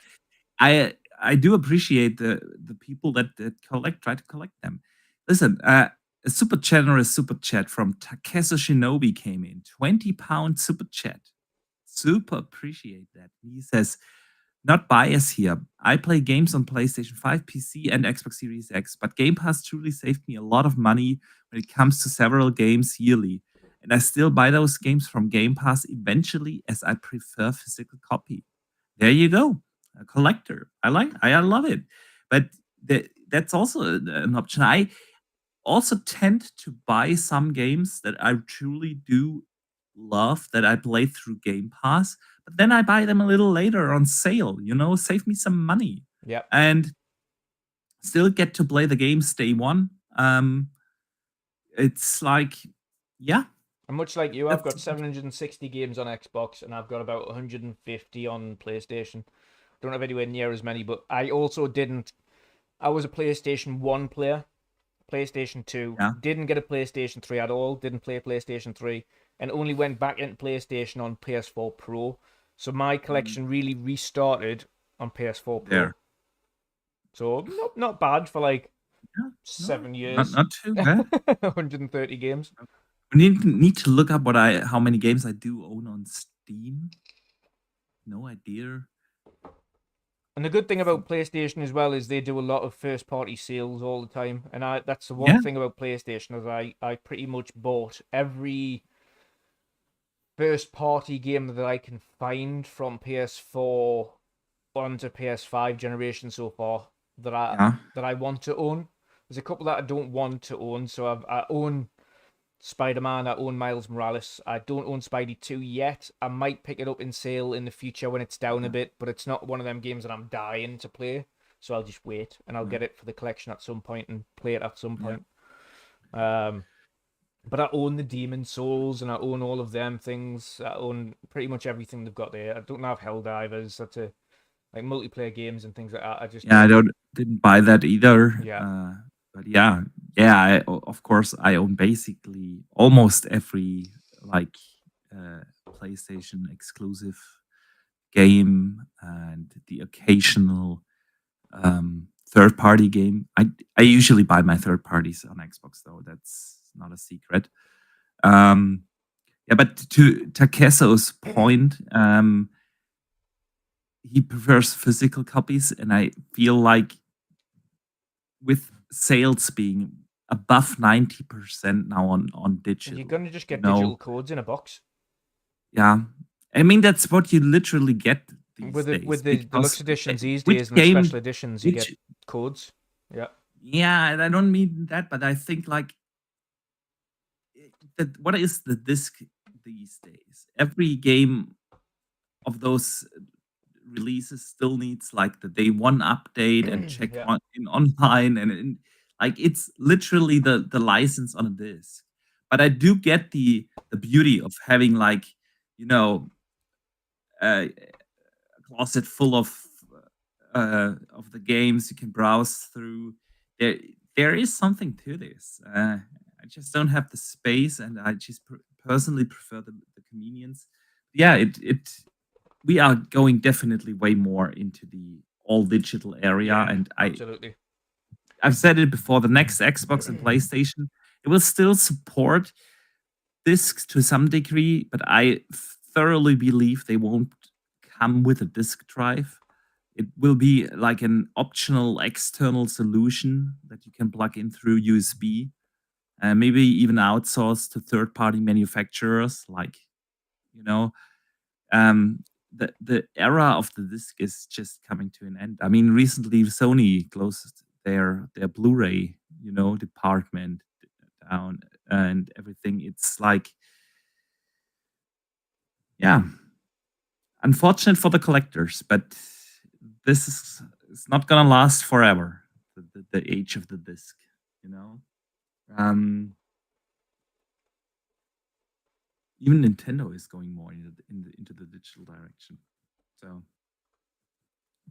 But I do appreciate the people that try to collect them. Listen, a super generous super chat from Takesu Shinobi came in. £20 super chat. Super appreciate that. He says, not bias here. I play games on PlayStation 5, PC, and Xbox Series X, but Game Pass truly saved me a lot of money when it comes to several games yearly. And I still buy those games from Game Pass eventually as I prefer physical copy. There you go. A collector. I love it. But that's also an option. I also tend to buy some games that I truly do love that I play through Game Pass, but then I buy them a little later on sale, save me some money Yeah. and still get to play the games day one. It's like, yeah. And much like you, I've got That's 760 games on Xbox, and I've got about 150 on PlayStation. Don't have anywhere near as many, but I also didn't. I was a PlayStation 1 player, PlayStation 2, yeah. didn't get a PlayStation 3 at all, didn't play PlayStation 3, and only went back into PlayStation on PS4 Pro. So my collection really restarted on PS4 Pro. There. So not bad for like Yeah, 7 no, years. not too bad. 130 games. We need to look up how many games I do own on Steam. No idea. And the good thing about PlayStation as well is they do a lot of first party sales all the time. And that's the one thing about PlayStation is I pretty much bought every first party game that I can find from PS4 onto PS5 generation so far that I want to own. There's a couple that I don't want to own, so I own Spider-Man, I own Miles Morales. I don't own Spidey 2 yet. I might pick it up in sale in the future when it's down a bit, but it's not one of them games that I'm dying to play. So I'll just wait and I'll get it for the collection at some point and play it at some point. But I own the Demon Souls and I own all of them things. I own pretty much everything they've got there. I don't have Helldivers. That's like multiplayer games and things like that. I didn't buy that either. Yeah. But yeah, of course, I own basically almost every like PlayStation exclusive game and the occasional third party game. I usually buy my third parties on Xbox though. That's not a secret. Yeah, but to Takeso's point, he prefers physical copies, and I feel like with sales being above 90% now on digital, You're gonna just get digital codes in a box. Yeah, I mean that's what you literally get these days. With the deluxe editions these days and the special editions, you get codes. Yeah. Yeah, and I don't mean that, but I think like what is the disc these days? Every game of those releases still needs like the day one update and check in online and like it's literally the license on a disc. But I do get the beauty of having like a closet full of the games you can browse through. There is something to this. I just don't have the space, and I just personally prefer the convenience. Yeah, we are going definitely way more into the all digital area, and absolutely. I've said it before. The next Xbox and PlayStation, it will still support discs to some degree, but I thoroughly believe they won't come with a disk drive. It will be like an optional external solution that you can plug in through USB, and maybe even outsource to third-party manufacturers. Like, the era of the disc is just coming to an end. I mean, recently Sony closed their Blu-ray, department down. and everything. It's like, yeah, unfortunate for the collectors, but this is it's not gonna last forever. The age of the disc, you know. Even Nintendo is going more into the digital direction, so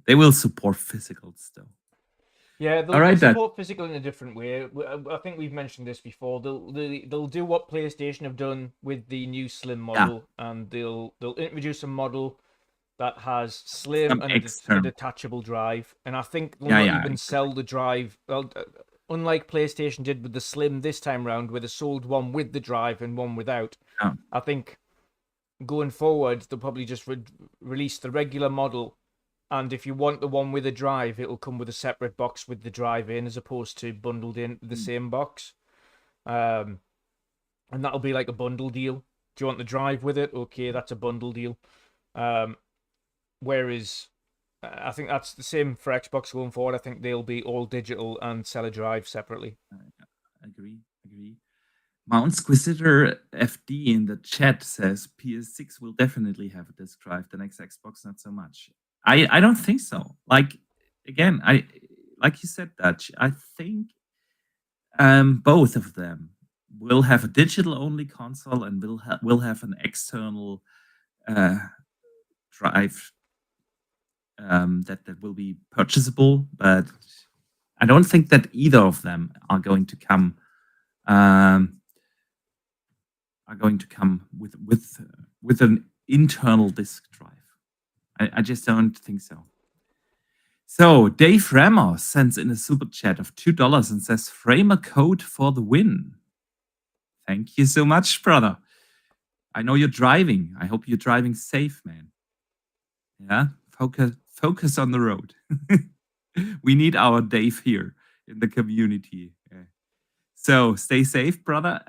they will support physical still. Yeah, All right, they'll Dutch. support physical in a different way. I think we've mentioned this before. They'll do what PlayStation have done with the new Slim model, and they'll introduce a model that has Slim Some and a external. detachable drive. And I think they'll Yeah, not yeah, even sell the drive. Unlike PlayStation did with the Slim this time round, where they sold one with the drive and one without. Yeah. I think going forward, they'll probably just release the regular model. And if you want the one with a drive, it'll come with a separate box with the drive in, as opposed to bundled in the same box. And that'll be like a bundle deal. Do you want the drive with it? Okay, that's a bundle deal. Whereas I think that's the same for Xbox going forward. I think they'll be all digital and sell a drive separately. Agree. Mount Squisitor FD in the chat says PS6 will definitely have a disc drive. The next Xbox, not so much. I don't think so. Like again, like you said, Dutch. I think both of them will have a digital only console and will have an external drive that will be purchasable. But I don't think that either of them are going to come with an internal disk drive. I just don't think so. So Dave Ramos sends in a super chat of $2 and says, "Frame a code for the win." Thank you so much, brother. I know you're driving. I hope you're driving safe, man. Yeah, focus on the road. We need our Dave here in the community. Yeah. So stay safe, brother.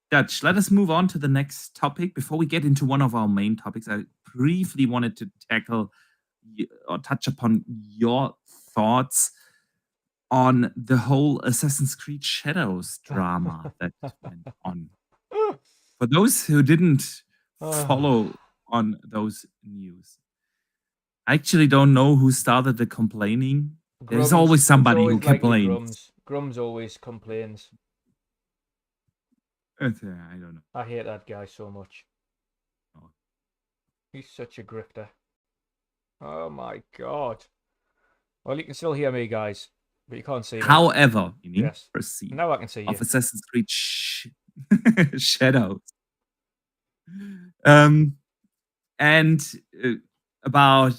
Dutch, let us move on to the next topic. Before we get into one of our main topics, I briefly wanted to tackle or touch upon your thoughts on the whole Assassin's Creed Shadows drama that went on. For those who didn't follow on those news, I actually don't know who started the complaining. There's always somebody who complains. Grum's always complains. I don't know. I hate that guy so much. Oh. He's such a grifter. Oh my god. Well, you can still hear me, guys, but you can't see me. However, yes. proceed Now I can see you. Of Assassin's Creed Shadows. And about,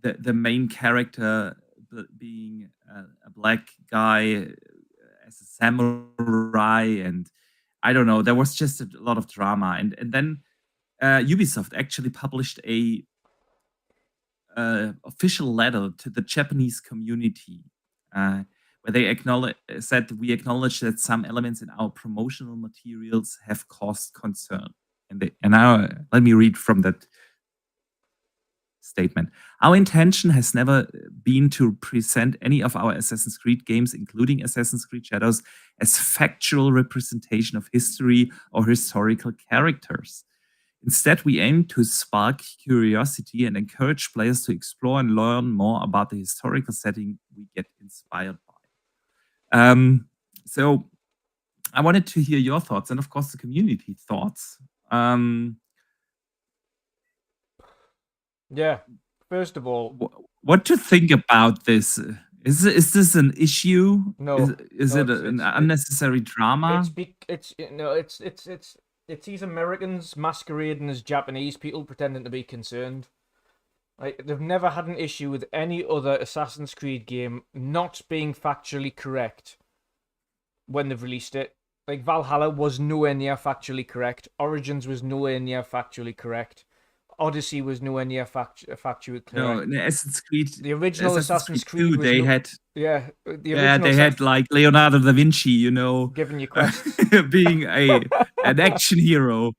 the main character being a black guy as a samurai, and I don't know, there was just a lot of drama, and then Ubisoft actually published a official letter to the Japanese community where they said, "We acknowledge that some elements in our promotional materials have caused concern." And now let me read from that statement. "Our intention has never been to present any of our Assassin's Creed games, including Assassin's Creed Shadows, as factual representation of history or historical characters. Instead, we aim to spark curiosity and encourage players to explore and learn more about the historical setting we get inspired by." So I wanted to hear your thoughts and, of course, the community thoughts. Yeah. First of all, what to think about this? Is this an issue? No. Is it an unnecessary drama? It's these Americans masquerading as Japanese people pretending to be concerned. Like, they've never had an issue with any other Assassin's Creed game not being factually correct when they've released it. Like, Valhalla was nowhere near factually correct. Origins was nowhere near factually correct. Odyssey was nowhere near factually correct. No, Assassin's Creed. The original Assassin's Creed 2, they had. Yeah, they had like Leonardo da Vinci, giving you quests, being an action hero.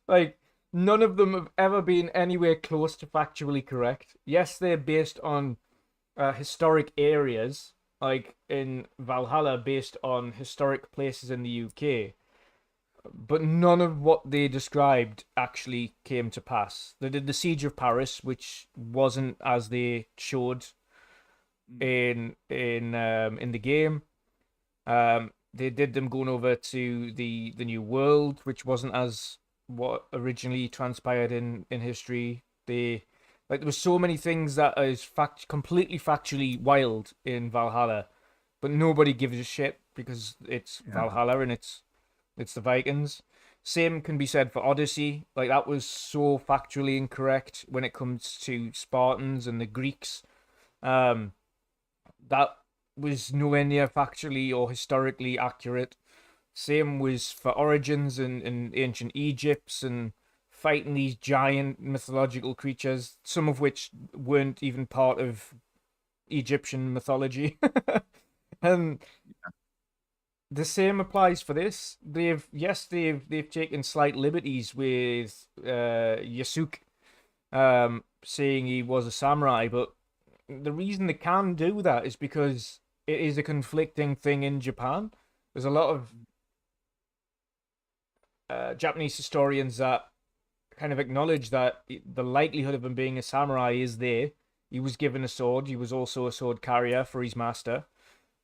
Like, none of them have ever been anywhere close to factually correct. Yes, they're based on historic areas, like in Valhalla based on historic places in the UK, but none of what they described actually came to pass. They did the Siege of Paris, which wasn't as they showed in the game. They did them going over to the New World, which wasn't as what originally transpired in history. They like there was so many things that is completely factually wild in Valhalla, but nobody gives a shit because it's Valhalla and it's the Vikings. Same can be said for Odyssey. Like that was so factually incorrect when it comes to Spartans and the Greeks. That was nowhere near factually or historically accurate. Same was for Origins and ancient Egypts and fighting these giant mythological creatures, some of which weren't even part of Egyptian mythology. And the same applies for this. They've taken slight liberties with Yasuke saying he was a samurai, but the reason they can do that is because it is a conflicting thing in Japan. There's a lot of Japanese historians that kind of acknowledge that the likelihood of him being a samurai is there. He was given a sword. He was also a sword carrier for his master.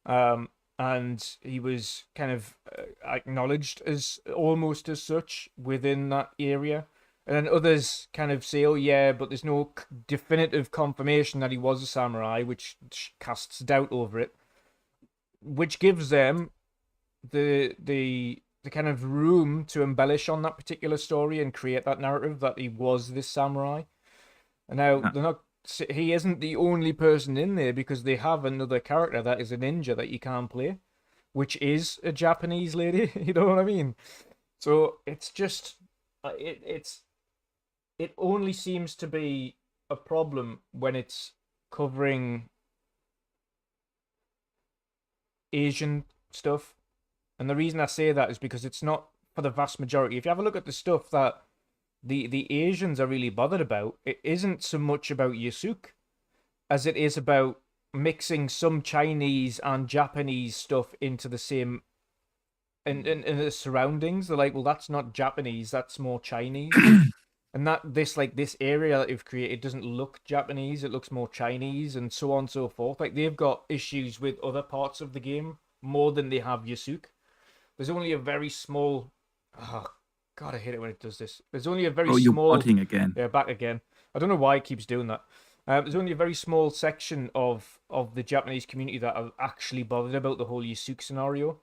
And he was kind of acknowledged as almost as such within that area. And then others kind of say, oh, yeah, but there's no definitive confirmation that he was a samurai, which casts doubt over it, which gives them the kind of room to embellish on that particular story and create that narrative that he was this samurai. And now they're not. He isn't the only person in there because they have another character that is a ninja that you can't play, which is a Japanese lady. You know what I mean? So it's just it only seems to be a problem when it's covering Asian stuff. And the reason I say that is because it's not for the vast majority. If you have a look at the stuff that the Asians are really bothered about, it isn't so much about Yasuke as it is about mixing some Chinese and Japanese stuff into the same in the surroundings. They're like, well, that's not Japanese, that's more Chinese. And that this area that you've created doesn't look Japanese, it looks more Chinese, and so on and so forth. Like they've got issues with other parts of the game more than they have Yasuke. There's only a very small oh God, I hate it when it does this. There's only a very you're small botting again. Yeah, back again. I don't know why it keeps doing that. There's only a very small section of the Japanese community that are actually bothered about the whole Yasuke scenario.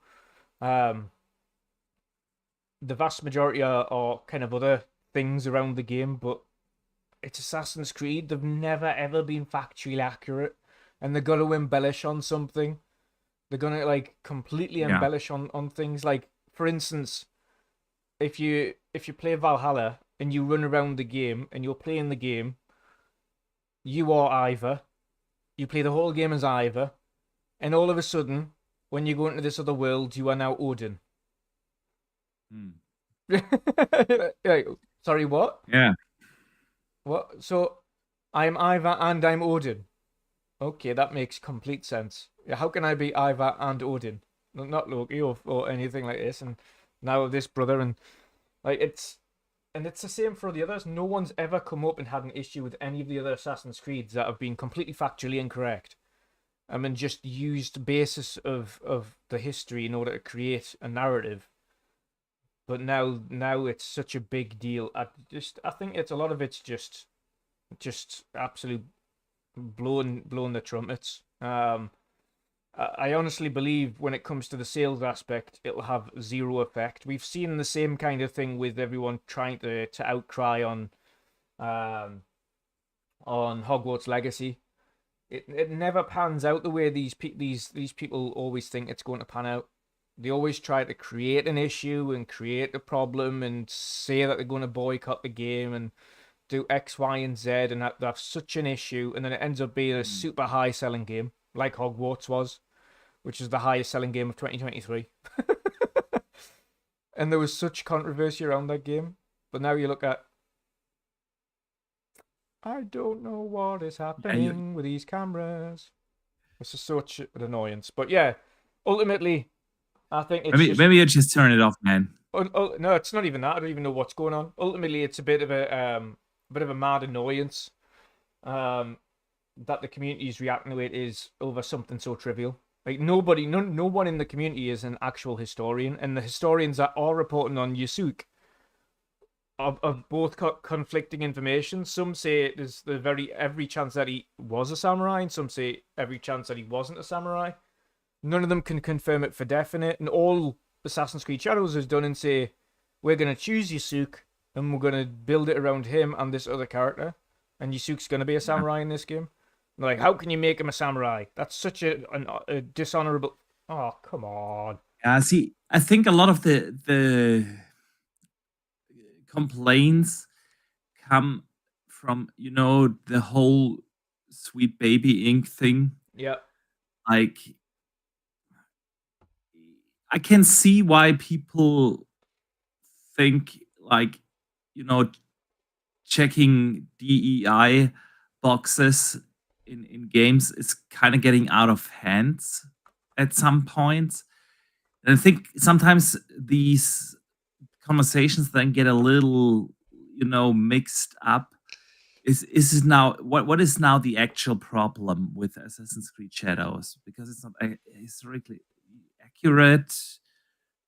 The vast majority are kind of other things around the game, but it's Assassin's Creed. They've never ever been factually accurate, and they're gonna embellish on something. They're gonna like completely embellish on things. Like for instance, if you play Valhalla and you run around the game and you're playing the game, you are Ivor. You play the whole game as Ivor, and all of a sudden, when you go into this other world, you are now Odin. Like, sorry, what? Yeah. What? So, I'm Ivor and I'm Odin. Okay, that makes complete sense. How can I be Ivor and Odin? Not Loki or anything like this. And now this brother and like it's the same for the others. No one's ever come up and had an issue with any of the other Assassin's Creeds that have been completely factually incorrect. And just used basis of the history in order to create a narrative. But now it's such a big deal. I think it's a lot of it's just absolute blowing the trumpets. I honestly believe when it comes to the sales aspect, it'll have zero effect. We've seen the same kind of thing with everyone trying to outcry on Hogwarts Legacy. It never pans out the way these people always think it's going to pan out. They always try to create an issue and create a problem and say that they're going to boycott the game and do X, Y, and Z and have such an issue, and then it ends up being a super high selling game like Hogwarts was, which is the highest selling game of 2023. And there was such controversy around that game. But now you look at, I don't know what is happening with these cameras. It's just such an annoyance. But yeah, ultimately, I think it's Maybe just. maybe you just turn it off, man. No, it's not even that. I don't even know what's going on. Ultimately, it's a bit of a mad annoyance. Um, that the community is reacting to it is over something so trivial. Like no one in the community is an actual historian, and the historians that are reporting on Yusuk are both conflicting information. Some say there's every chance that he was a samurai, and some say every chance that he wasn't a samurai. None of them can confirm it for definite, and all Assassin's Creed Shadows has done and say we're gonna choose Yusuk and we're gonna build it around him and this other character, and Yusuk's gonna be a Yeah. samurai in this game. Like, how can you make him a samurai? That's such a dishonorable. Oh, come on. See, I think a lot of the complaints come from the whole Sweet Baby Ink thing. Yeah, Like, I can see why people think like you know checking DEI boxes in games is kind of getting out of hands at some points. And I think sometimes these conversations then get a little, mixed up. Is now what is now the actual problem with Assassin's Creed Shadows? Because it's not historically accurate,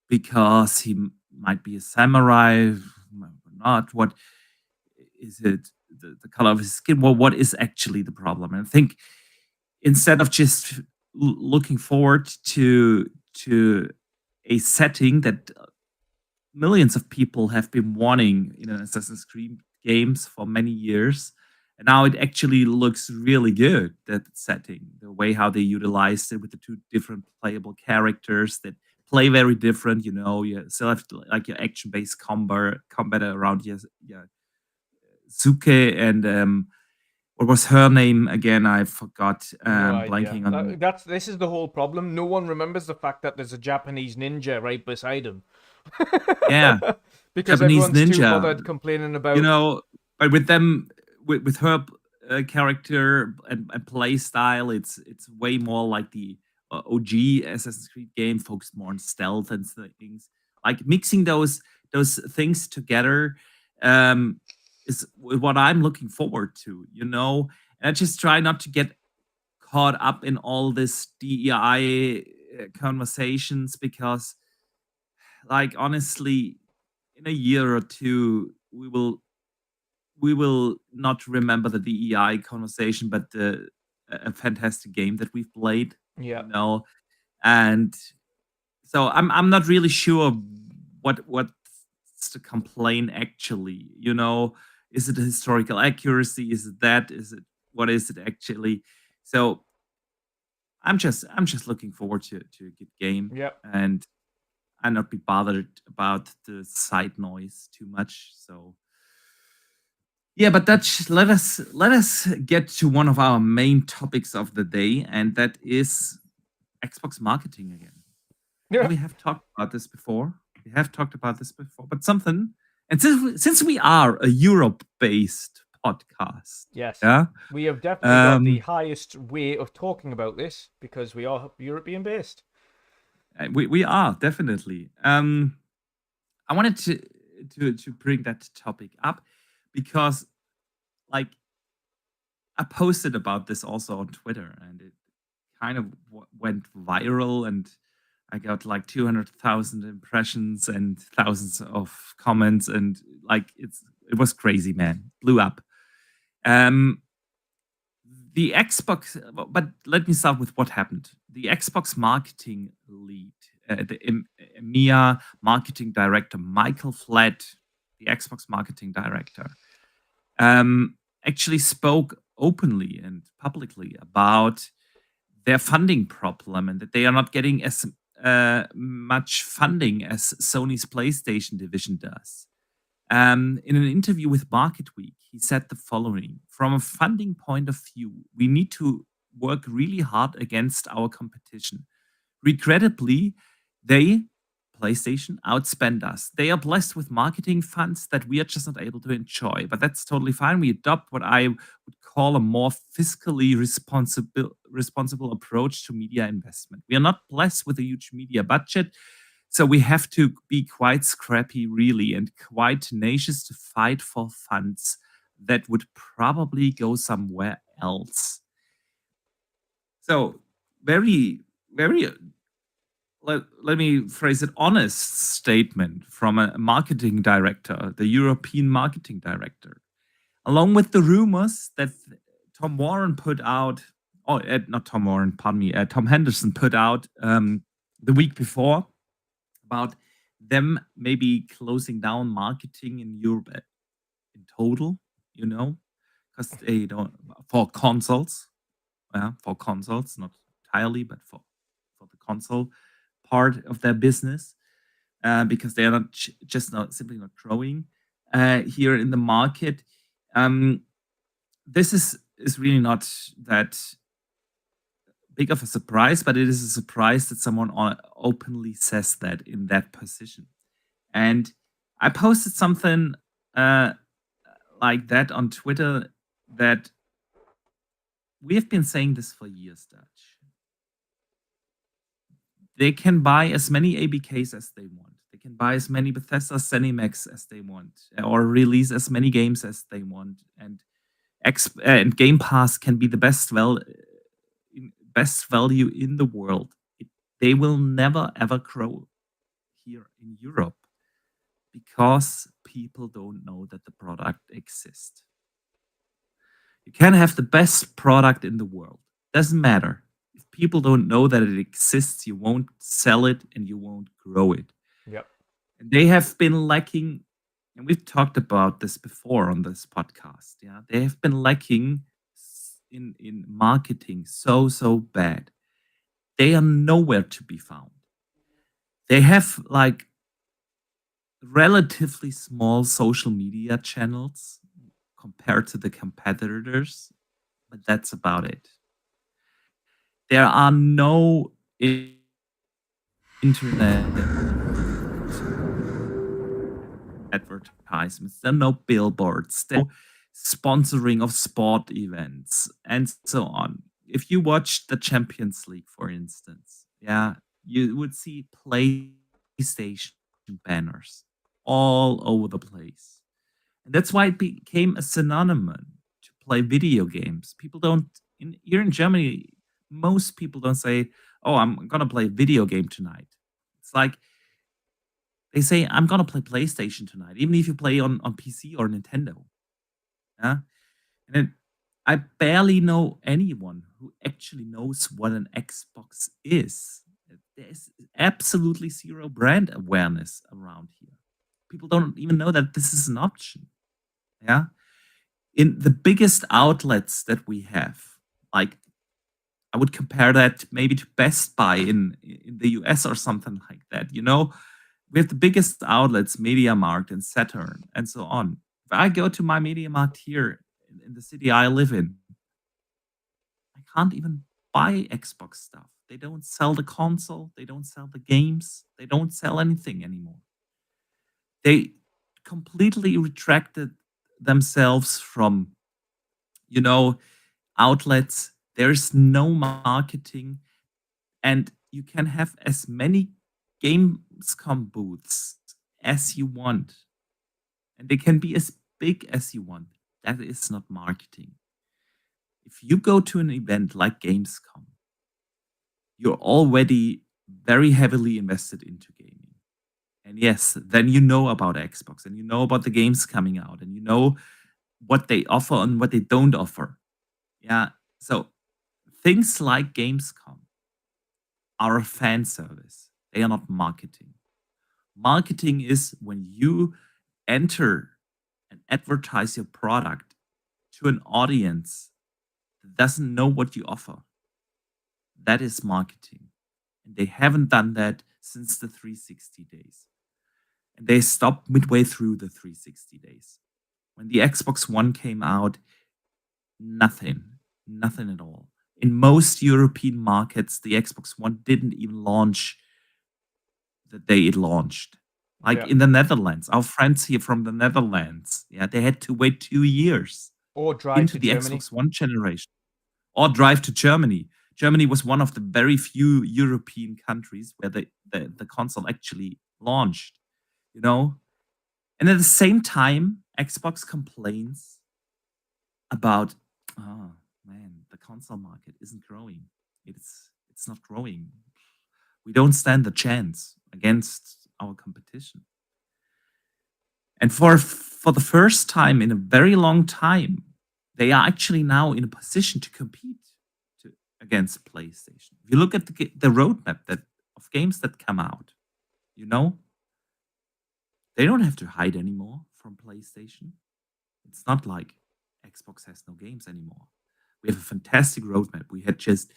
because he might be a samurai, or not. What is it? The color of his skin? Well, what is actually the problem? And I think instead of just looking forward to a setting that millions of people have been wanting in an Assassin's Creed games for many years, and now it actually looks really good. That setting, the way how they utilized it with the two different playable characters that play very different. You still have like your action-based combat around your Suke and what was her name again? I forgot. no idea. Blanking on. This is the whole problem. No one remembers the fact that there's a Japanese ninja right beside him. Yeah, Because Japanese everyone's too ninja. bothered complaining about. But with them, with her character and play style, it's way more like the OG Assassin's Creed game, focused more on stealth and things. Like mixing those things together is what I'm looking forward to. And I just try not to get caught up in all this DEI conversations, because, like, honestly, in a year or two, we will not remember the DEI conversation, but a fantastic game that we've played. Yeah. And so I'm not really sure what's the complaint actually. Is it a historical accuracy? Is it that? What is it actually? So I'm just looking forward to a good game. Yep. And I not be bothered about the side noise too much. So yeah, but let us get to one of our main topics of the day, and that is Xbox marketing again. Yeah. We have talked about this before. But something, and since we are a Europe-based podcast, Yes. yeah, We have definitely got the highest way of talking about this because we are European based. we are definitely. I wanted to bring that topic up because, like, I posted about this also on Twitter, and it kind of went viral, and I got like 200,000 impressions and thousands of comments, and like it was crazy, man. Blew up. The Xbox, but let me start with what happened. The Xbox marketing lead, the EMEA marketing director, Michael Flett, the Xbox marketing director, actually spoke openly and publicly about their funding problem, and that they are not getting as much funding as Sony's PlayStation division does. In an interview with Market Week, he said the following: "From a funding point of view, we need to work really hard against our competition. Regrettably, they, PlayStation outspend us. They are blessed with marketing funds that we are just not able to enjoy, but that's totally fine. We adopt what I would call a more fiscally responsible approach to media investment. We are not blessed with a huge media budget, so we have to be quite scrappy, really, and quite tenacious to fight for funds that would probably go somewhere else. So, very, very let me phrase it, honest statement from a marketing director, the European marketing director, along with the rumors that Tom Warren put out, or not Tom Warren, pardon me, Tom Henderson put out the week before about them maybe closing down marketing in Europe in total, because they don't, for consoles, not entirely, but for the console part of their business, because they are not simply not growing here in the market. This is really not that big of a surprise, but it is a surprise that someone openly says that in that position. And I posted something like that on Twitter, that we have been saying this for years, Dutch. They can buy as many ABKs as they want. They can buy as many Bethesda Zenimax as they want, or release as many games as they want. And Gamepass can be the best value in the world. They will never ever grow here in Europe because people don't know that the product exists. You can have the best product in the world. Doesn't matter. If people don't know that it exists, you won't sell it and you won't grow it. Yep. And they have been lacking, and we've talked about this before on this podcast. Yeah, they have been lacking in marketing so bad. They are nowhere to be found. They have like relatively small social media channels compared to the competitors, but that's about it. There are no internet advertisements. There are no billboards. There are no sponsoring of sport events and so on. If you watch the Champions League, for instance, you would see PlayStation banners all over the place. And that's why it became a synonym to play video games. People don't, here in Germany, most people don't say, oh, I'm going to play a video game tonight. It's like they say, I'm going to play PlayStation tonight, even if you play on PC or Nintendo. Yeah? And I barely know anyone who actually knows what an Xbox is. There's absolutely zero brand awareness around here. People don't even know that this is an option. Yeah. In the biggest outlets that we have, like I would compare that maybe to Best Buy in the US or something like that. We have the biggest outlets, MediaMarkt and Saturn and so on. If I go to my MediaMarkt here in the city I live in, I can't even buy Xbox stuff. They don't sell the console. They don't sell the games. They don't sell anything anymore. They completely retracted themselves from, outlets. There's no marketing, and you can have as many Gamescom booths as you want, and they can be as big as you want. That is not marketing. If you go to an event like Gamescom, you're already very heavily invested into gaming. And yes, then you know about Xbox and you know about the games coming out and you know what they offer and what they don't offer. Yeah. So things like Gamescom are a fan service. They are not marketing. Marketing is when you enter and advertise your product to an audience that doesn't know what you offer. That is marketing. And they haven't done that since the 360 days. And they stopped midway through the 360 days. When the Xbox One came out, nothing at all. In most European markets, the Xbox One didn't even launch the day it launched. Like Yeah. in the Netherlands, our friends here from the Netherlands, yeah, they had to wait 2 years Or drive into to the Germany. Xbox One generation, or drive to Germany. Germany was one of the very few European countries where the console actually launched, you know? And at the same time, Xbox complains about, oh man, the console market isn't growing. It's not growing. We don't stand the chance against our competition. And for the first time in a very long time, they are actually now in a position to compete against PlayStation. If you look at the roadmap of games that come out, you know, they don't have to hide anymore from PlayStation. It's not like Xbox has no games anymore. We have a fantastic roadmap. We had just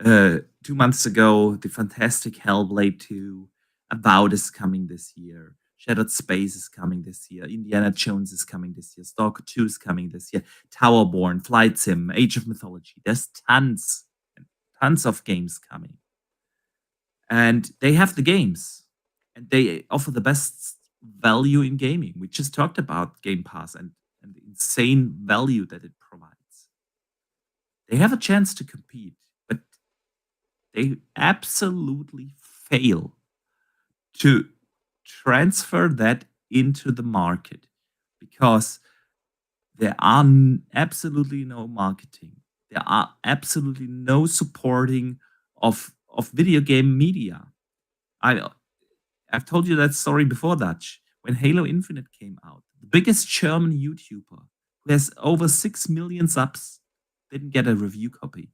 2 months ago the fantastic Hellblade 2. About is coming this year. Shattered Space is coming this year. Indiana Jones is coming this year. Stalker 2 is coming this year. Towerborn, Flight Sim, Age of Mythology. There's tons of games coming. And they have the games. And they offer the best value in gaming. We just talked about Gamepass and the insane value that it provides. They have a chance to compete, but they absolutely fail to transfer that into the market because there are absolutely no marketing. There are absolutely no supporting of video game media. I've told you that story before, Dutch. When Halo Infinite came out, the biggest German YouTuber who has over 6 million subs didn't get a review copy.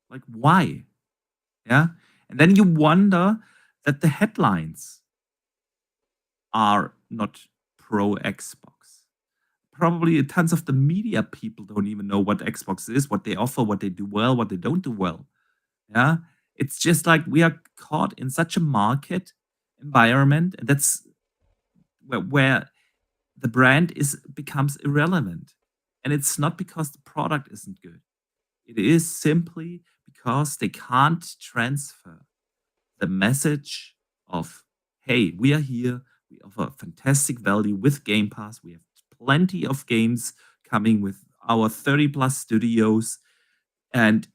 Like, why? Yeah. And then you wonder that the headlines are not pro Xbox. Probably tons of the media people don't even know what Xbox is, what they offer, what they do well, what they don't do well. Yeah. It's just like we are caught in such a market environment, and that's where the brand becomes irrelevant. And it's not because the product isn't good. It is simply because they can't transfer the message of, hey, we are here. We offer fantastic value with Game Pass. We have plenty of games coming with our 30 plus studios. And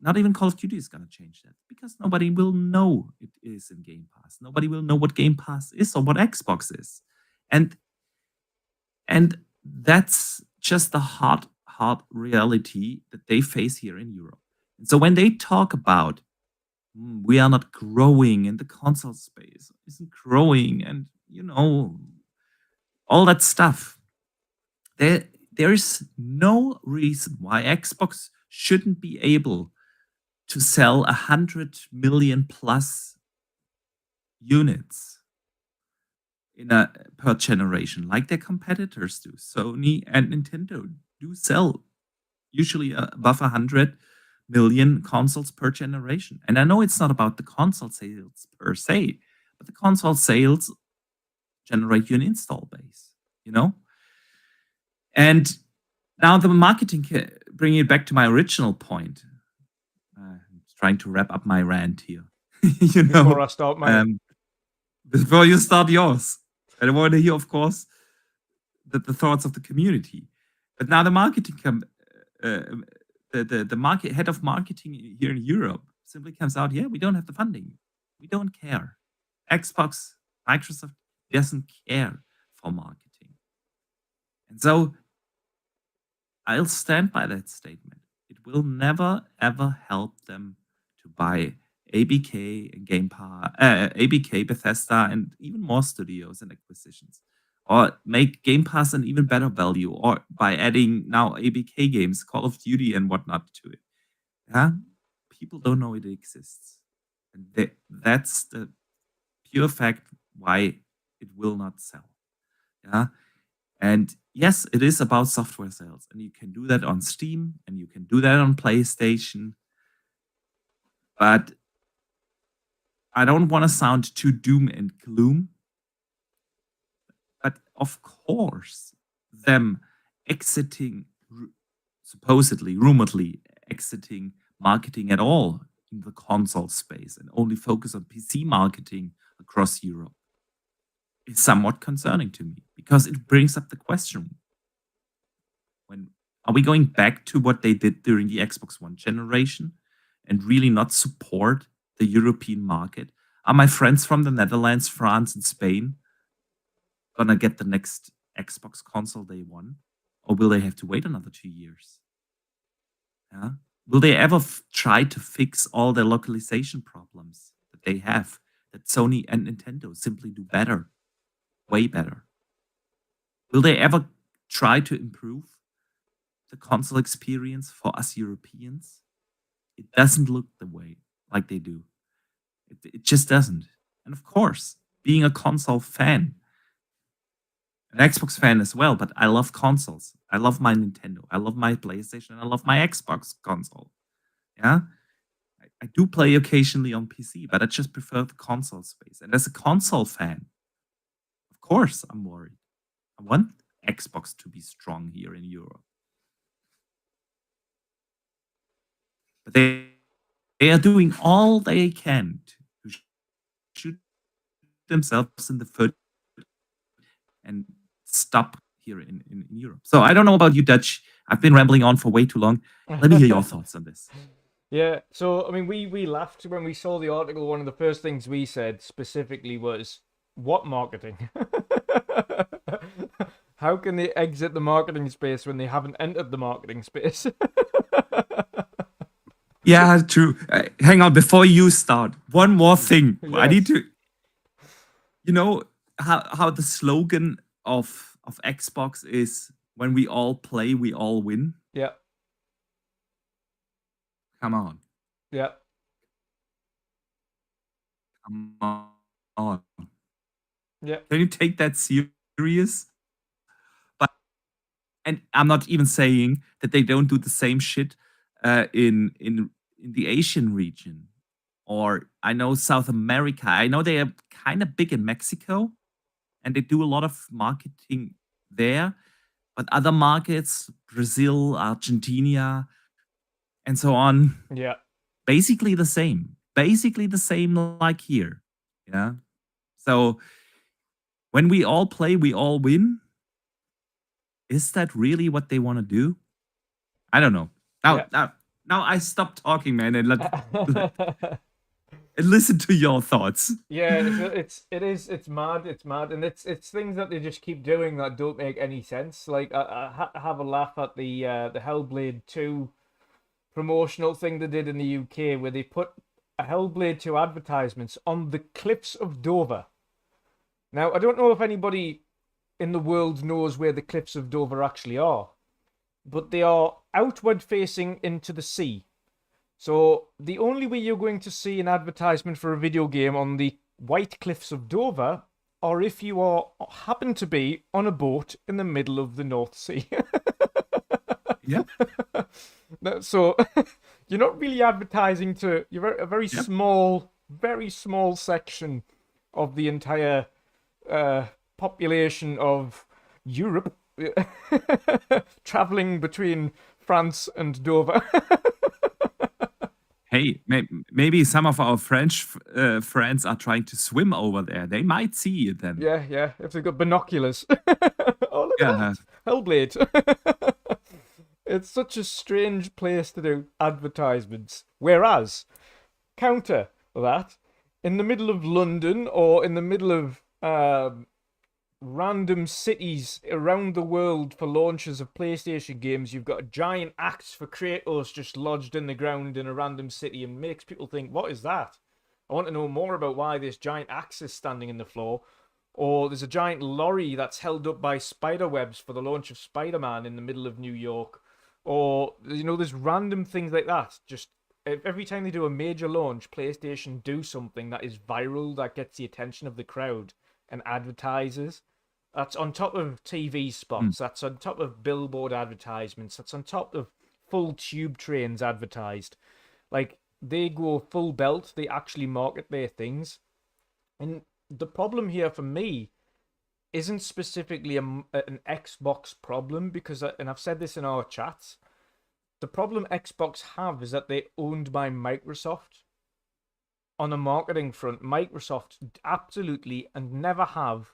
not even Call of Duty is going to change that because nobody will know it is in Game Pass. Nobody will know what Game Pass is or what Xbox is. And that's just the hard reality that they face here in Europe. And so when they talk about we are not growing and the console space isn't growing and all that stuff, there is no reason why Xbox shouldn't be able to sell 100 million plus units per generation, like their competitors do. Sony and Nintendo do sell usually above 100 million consoles per generation. And I know it's not about the console sales per se, but the console sales generate you an install base, And now the marketing, bringing it back to my original point, I'm trying to wrap up my rant here. Before I start mine. Before you start yours. I want to hear, of course, the thoughts of the community. But now the marketing the market head of marketing here in Europe simply comes out, we don't have the funding. We don't care. Xbox, Microsoft doesn't care for marketing. And so I'll stand by that statement. It will never, ever help them to buy ABK and Gamepass, ABK, Bethesda, and even more studios and acquisitions, or make Game Pass an even better value, or by adding now ABK games, Call of Duty and whatnot to it. Yeah, people don't know it exists, and that's the pure fact why it will not sell. Yeah, and yes, it is about software sales, and you can do that on Steam, and you can do that on PlayStation, but I don't want to sound too doom and gloom, but of course, them exiting, supposedly, rumoredly exiting marketing at all in the console space and only focus on PC marketing across Europe is somewhat concerning to me, because it brings up the question: when are we going back to what they did during the Xbox One generation and really not support the European market? Are my friends from the Netherlands, France, and Spain gonna get the next Xbox console day one, or will they have to wait another 2 years? Yeah. Will they ever try to fix all their localization problems that they have, that Sony and Nintendo simply do better, way better? Will they ever try to improve the console experience for us Europeans? It doesn't look the way like they do. It just doesn't. And of course, being a console fan, an Xbox fan as well, but I love consoles. I love my Nintendo. I love my PlayStation. And I love my Xbox console. Yeah. I do play occasionally on PC, but I just prefer the console space. And as a console fan, of course, I'm worried. I want Xbox to be strong here in Europe. But they are doing all they can to shoot themselves in the foot and stop here in Europe. So I don't know about you, Dutch. I've been rambling on for way too long. Let me hear your thoughts on this. Yeah, so I mean, we laughed when we saw the article. One of the first things we said specifically was, "What marketing? How can they exit the marketing space when they haven't entered the marketing space?" Yeah, true. Hang on, before you start, one more thing. Yes. I need to, you know, how the slogan of Xbox is, "When we all play, we all win." Yeah. Come on. Yeah. Come on. Yeah. Can you take that serious? And I'm not even saying that they don't do the same shit in the Asian region, or I know South America. I know they are kind of big in Mexico, and they do a lot of marketing there. But other markets, Brazil, Argentina, and so on, Yeah, basically the same. Basically the same like here. Yeah. So when we all play, we all win. Is that really what they want to do? I don't know. Now I stop talking, man, and and listen to your thoughts. Yeah, it's mad, and it's things that they just keep doing that don't make any sense. Like I have a laugh at the Hellblade 2 promotional thing they did in the UK, where they put a Hellblade 2 advertisements on the cliffs of Dover. Now, I don't know if anybody in the world knows where the cliffs of Dover actually are, but they are outward facing into the sea. So the only way you're going to see an advertisement for a video game on the White Cliffs of Dover are if you happen to be on a boat in the middle of the North Sea. Yeah. So you're not really advertising to a very small section of the entire population of Europe traveling between France and Dover. Hey, maybe some of our French friends are trying to swim over there. They might see it then. Yeah, if they've got binoculars. Oh, look at that. Hellblade. It's such a strange place to do advertisements. Whereas, counter that, in the middle of London or in the middle of random cities around the world for launches of PlayStation games, you've got a giant axe for Kratos just lodged in the ground in a random city, and makes people think, what is that? I want to know more about why this giant axe is standing in the floor. Or there's a giant lorry that's held up by spider webs for the launch of Spider-Man in the middle of New York. Or, there's random things like that. Just every time they do a major launch, PlayStation do something that is viral, that gets the attention of the crowd and advertises. That's on top of TV spots. That's on top of billboard advertisements. That's on top of full tube trains advertised. Like, they go full belt. They actually market their things. And the problem here for me isn't specifically an Xbox problem, because, and I've said this in our chats, The problem Xbox have is that they're owned by Microsoft. On a marketing front, Microsoft absolutely and never have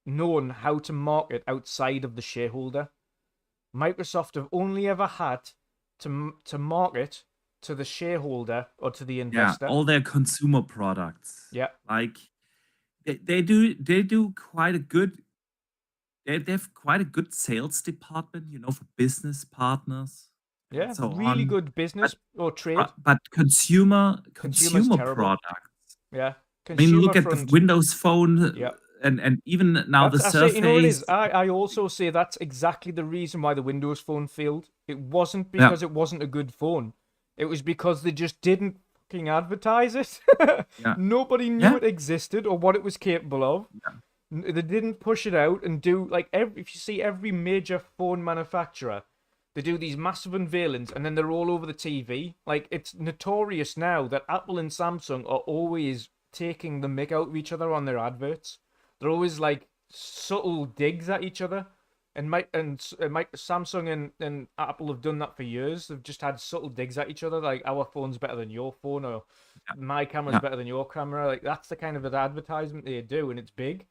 known how to market outside of the shareholder. Microsoft have only ever had to market to the shareholder or to the investor. all their consumer products. Yeah. Like they do quite a good. They have quite a good sales department, for business partners and Yeah, so really on. good business or trade. But consumer Consumer's terrible. products. Yeah, I mean, look consumer at the front. Windows Phone, Yeah. and even now the I say, you know what it Surface. is. I also say that's exactly the reason why the Windows Phone failed. It wasn't Yeah. because it wasn't a good phone. It was because they just didn't fucking advertise it. Yeah. Nobody knew Yeah. it existed or what it was capable of. They didn't push it out and do like if you see every major phone manufacturer, they do these massive unveilings and then they're all over the TV. Like it's notorious now that Apple and Samsung are always taking the mick out of each other on their adverts. They're always like subtle digs at each other. And Samsung and Apple have done that for years. They've just had subtle digs at each other, like our phone's better than your phone, or my camera's Yeah. better than your camera. Like that's the kind of advertisement they do, and it's big.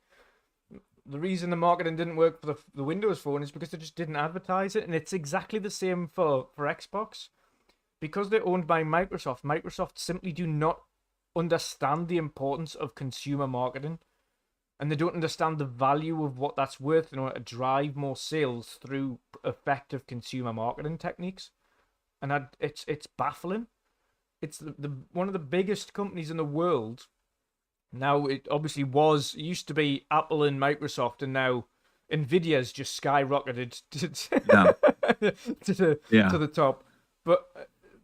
The reason the marketing didn't work for the Windows Phone is because they just didn't advertise it, and it's exactly the same for Xbox. Because they're owned by Microsoft, Microsoft simply do not understand the importance of consumer marketing, and they don't understand the value of what that's worth in order to drive more sales through effective consumer marketing techniques. And it's baffling. It's the one of the biggest companies in the world. Now it obviously used to be Apple and Microsoft, and now Nvidia's just skyrocketed to the top. But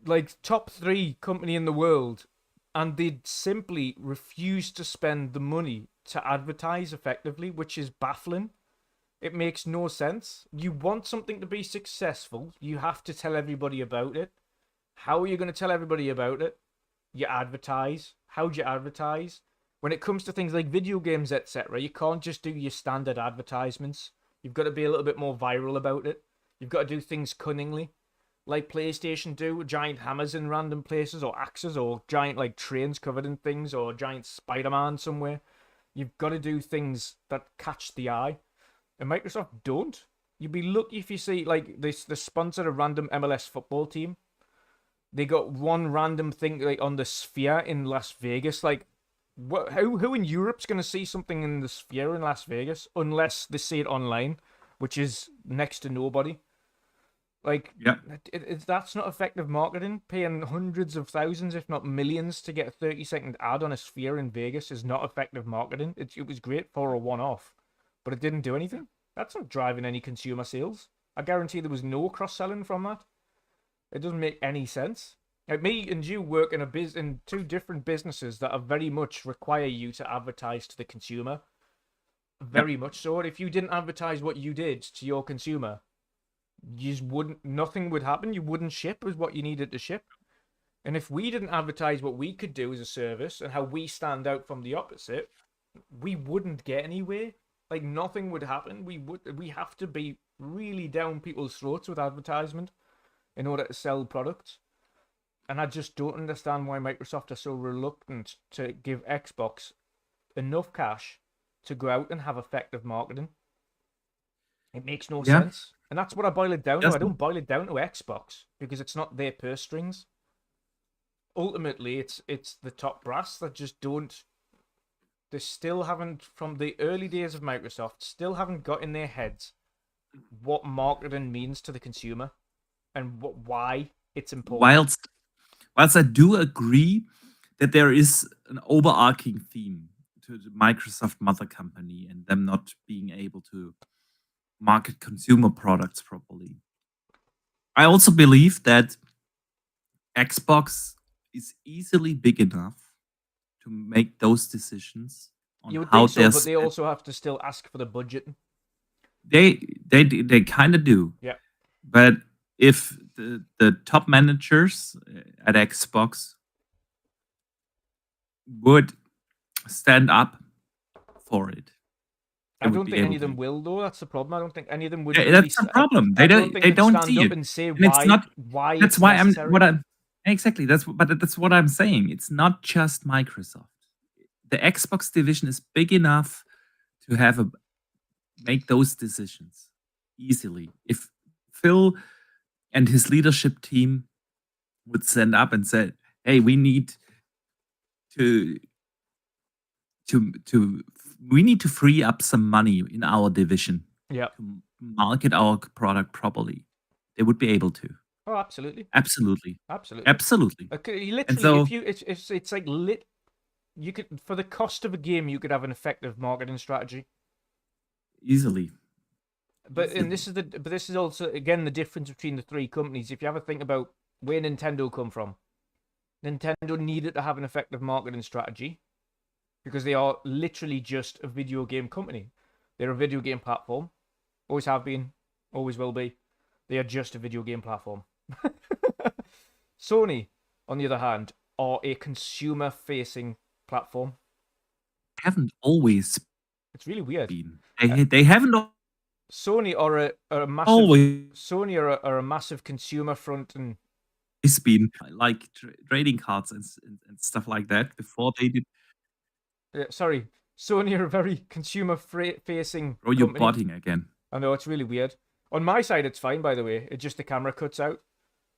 like top 3 company in the world, and they simply refuse to spend the money to advertise effectively, which is baffling. It makes no sense. You want something to be successful, you have to tell everybody about it. How are you going to tell everybody about it? You advertise. How do you advertise? When it comes to things like video games, etc., you can't just do your standard advertisements. You've got to be a little bit more viral about it. You've got to do things cunningly, like PlayStation do, giant hammers in random places, or axes, or giant like trains covered in things, or giant Spider-Man somewhere. You've got to do things that catch the eye, and Microsoft don't. You'd be lucky if you see like this. They sponsor a random MLS football team. They got one random thing like on the Sphere in Las Vegas, like. Who in Europe's going to see something in the Sphere in Las Vegas unless they see it online, which is next to nobody? Like, that's not effective marketing. Paying hundreds of thousands, if not millions, to get a 30-second ad on a Sphere in Vegas is not effective marketing. It was great for a one-off, but it didn't do anything. That's not driving any consumer sales. I guarantee there was no cross-selling from that. It doesn't make any sense. Like me and you work in 2 different businesses that are very much require you to advertise to the consumer. Very much so. And if you didn't advertise what you did to your consumer, nothing would happen. You wouldn't ship as what you needed to ship. And if we didn't advertise what we could do as a service and how we stand out from the opposite, we wouldn't get anywhere. Like nothing would happen. We have to be really down people's throats with advertisement in order to sell products. And I just don't understand why Microsoft are so reluctant to give Xbox enough cash to go out and have effective marketing. It makes no sense. And that's what I boil it down to. I don't boil it down to Xbox because it's not their purse strings. Ultimately, it's the top brass that just don't... They still haven't, from the early days of Microsoft, still haven't got in their heads what marketing means to the consumer and why it's important. Whilst I do agree that there is an overarching theme to the Microsoft mother company and them not being able to market consumer products properly, I also believe that Xbox is easily big enough to make those decisions on You would how think so, but they also have to still ask for the budget. They kind of do. Yeah. But if the top managers at Xbox would stand up for it, I don't think any of them will, though. That's the problem. I don't think any of them would. Yeah, that's the problem. I don't think they they'd don't stand see up it, and say and it's not. why That's it's why necessary. exactly. That's what I'm saying. It's not just Microsoft. The Xbox division is big enough to make those decisions easily. If Phil and his leadership team would stand up and say, "Hey, we need to free up some money in our division Yeah. to market our product properly," they would be able to. Oh, absolutely. Absolutely. Absolutely. Absolutely. Literally, And so, if you, it's like you could, for the cost of a game, you could have an effective marketing strategy. easily. But this is also again the difference between the three companies. If you ever think about where Nintendo come from, Nintendo needed to have an effective marketing strategy because they are literally just a video game company. They're a video game platform, always have been, always will be. They are just a video game platform. Sony, on the other hand, are a consumer-facing platform. Haven't always It's really weird. been. They haven't Sony are a massive. always Sony are a massive consumer front, and been like trading cards and stuff like that before they did. sorry, Sony are a very consumer-facing Oh, you're company. botting again. I know, it's really weird. On my side, it's fine, by the way. It's just the camera cuts out,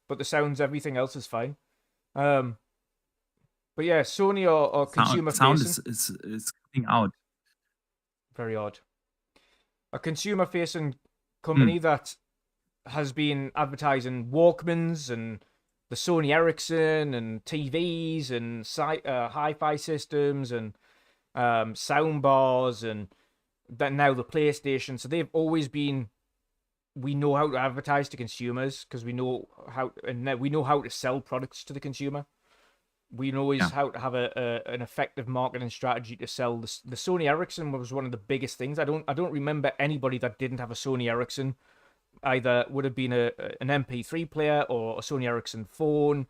but the sounds, everything else is fine. But yeah, Sony are consumer-facing. Sound is coming out. Very odd. A consumer-facing company that has been advertising Walkmans and the Sony Ericsson and TVs and hi-fi systems and sound bars and then now the PlayStation. So they've always been. We know how to advertise to consumers because we know how to sell products to the consumer. We know how to have an effective marketing strategy to sell. The Sony Ericsson was one of the biggest things. I don't remember anybody that didn't have a Sony Ericsson. Either would have been an MP3 player or a Sony Ericsson phone